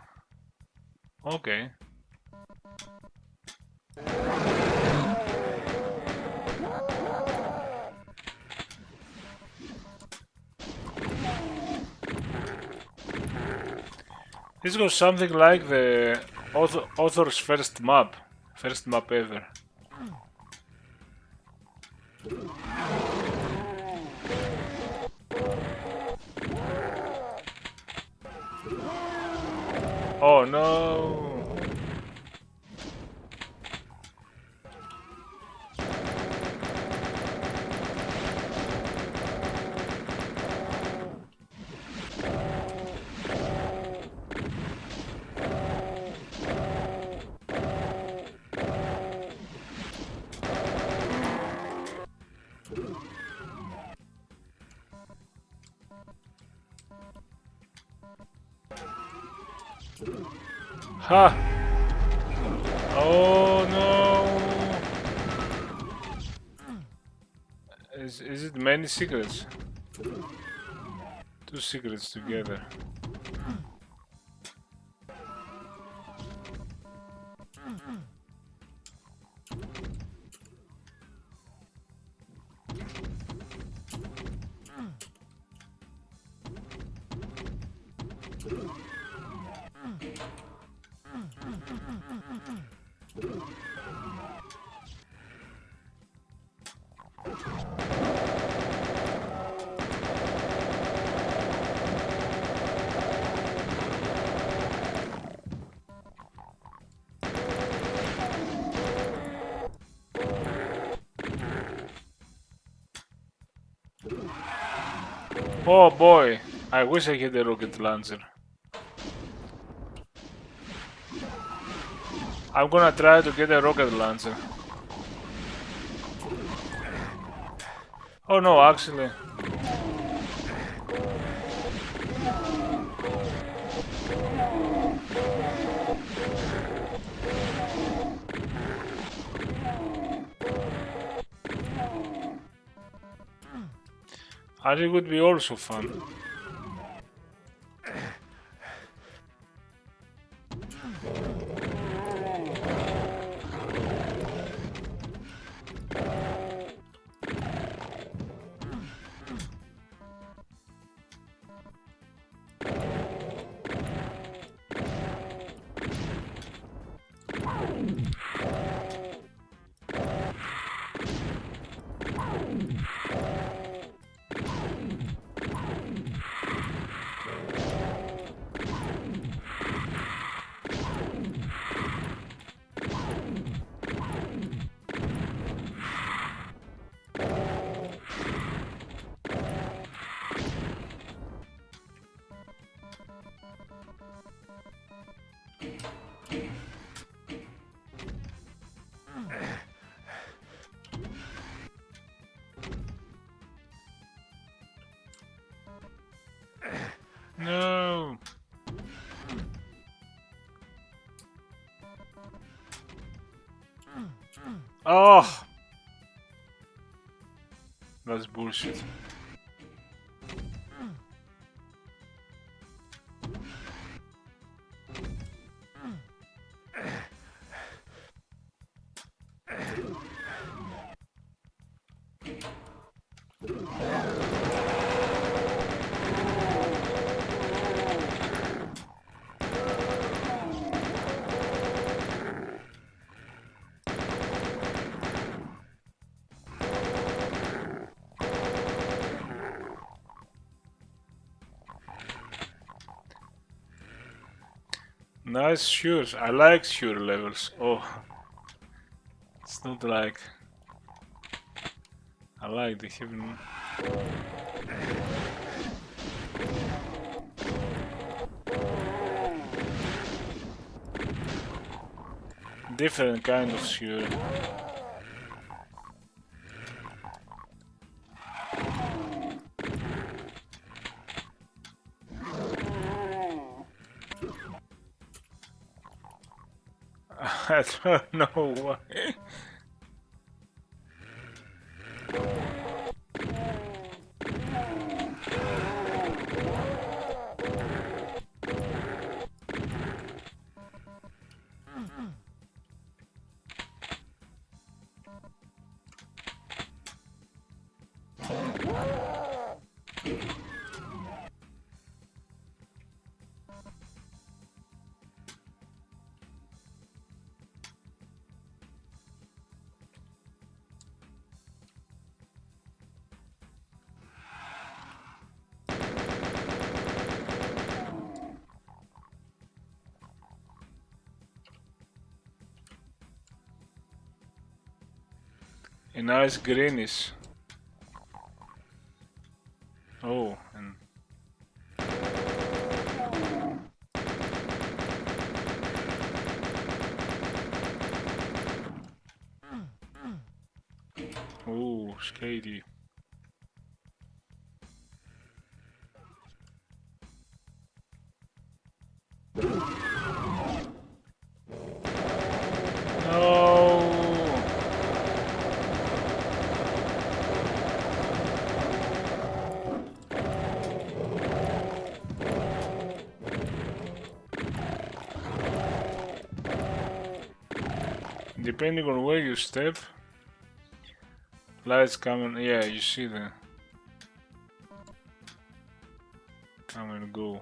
Okay. This was something like the author's first map ever. Oh no! Ha! Oh no! Is it many secrets? 2 secrets together. Oh boy! I wish I had a rocket launcher. I'm gonna try to get a rocket launcher. Oh no, actually. I think it would be also fun. No! Oh! That's bullshit. Nice shoes. I like shoe levels. Oh, it's not like I like the even different kind of shoe. I don't know why. A nice greenish. Oh, and oh, skady. No. Depending on where you step, lights coming. Yeah, you see the come and go.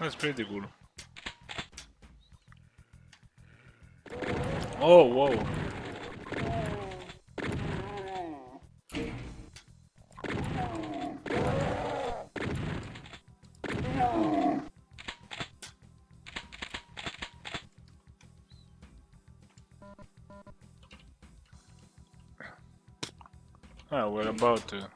That's pretty cool. Oh, whoa. Ah, we're about to.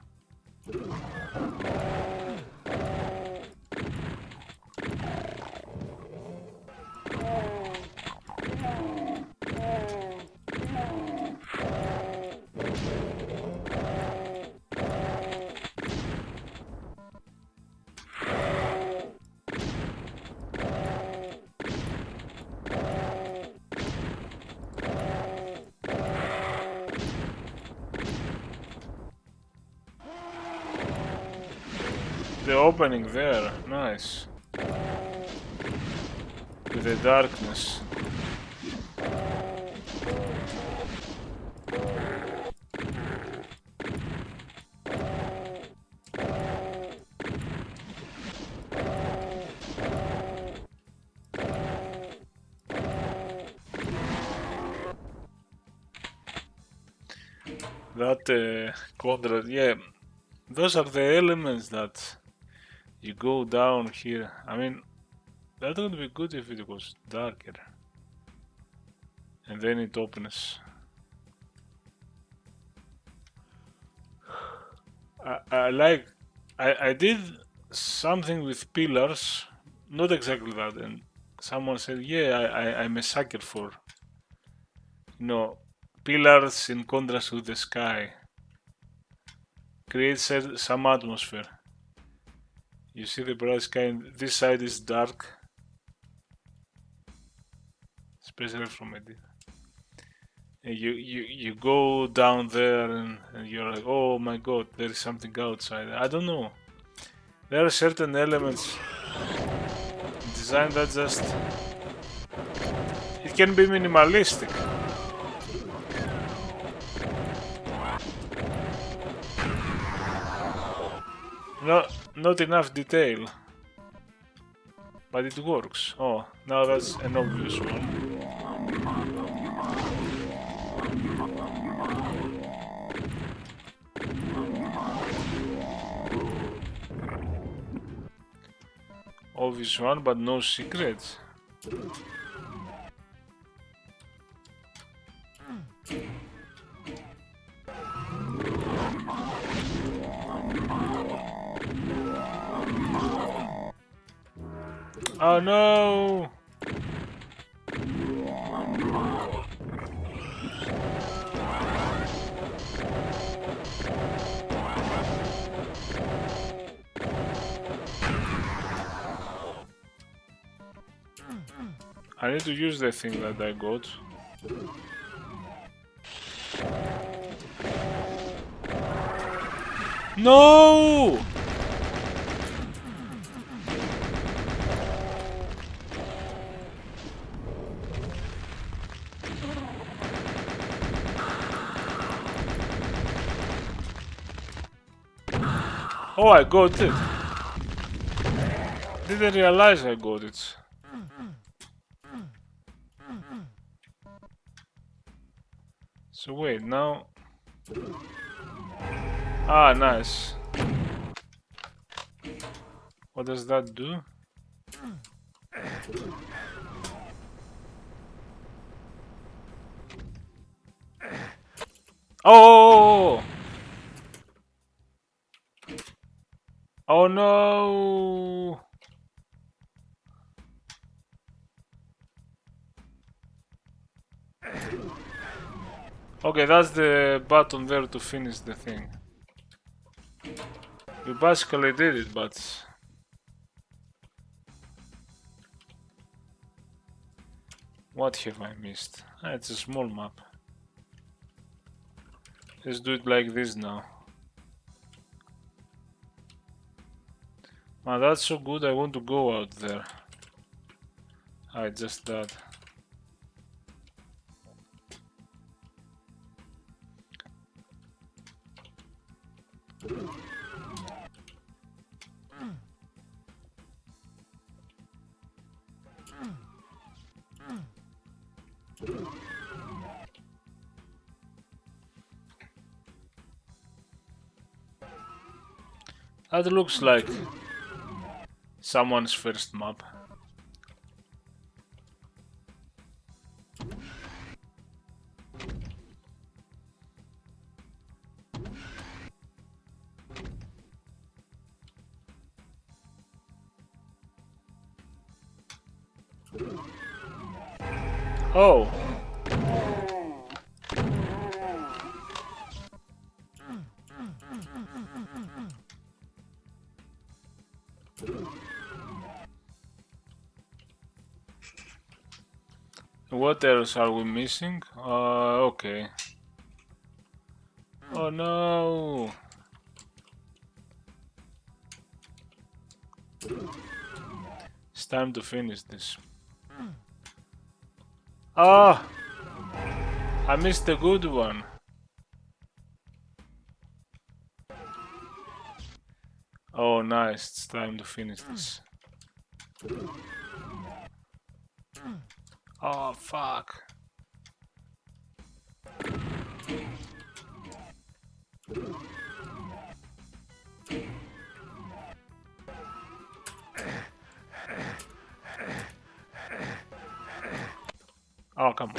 The opening there, nice. With the darkness. That contrast, yeah, those are the elements that You go down here. I mean, that would be good if it was darker. And then it opens. I did something with pillars, not exactly that, and someone said, yeah, I'm a sucker for, you know, pillars in contrast with the sky. Creates some atmosphere. You see the bright sky, and this side is dark, especially from a distance. And you go down there and you're like, oh my god, there is something outside. I don't know. There are certain elements in design that just it can be minimalistic. Not enough detail, but it works. Oh, now that's an obvious one. Obvious one, but no secrets. Oh no! I need to use the thing that I got. No! Oh, I got it. Didn't realize I got it. So wait, now... Ah, nice. What does that do? Oh! Oh no! Okay, that's the button there to finish the thing. You basically did it, but... What have I missed? Ah, it's a small map. Let's do it like this now. Ah, that's so good, I want to go out there. Ah, just that. That looks like someone's first map. Oh! What else are we missing? Okay. Oh no! It's time to finish this. Ah! I missed the good one. Oh nice, it's time to finish this. Oh fuck. Oh, come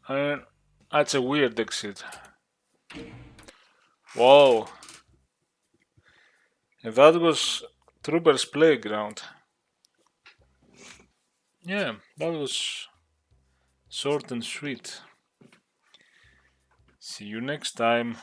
on. That's a weird exit. Whoa. And that was Trooper's playground. Yeah, that was short and sweet. See you next time.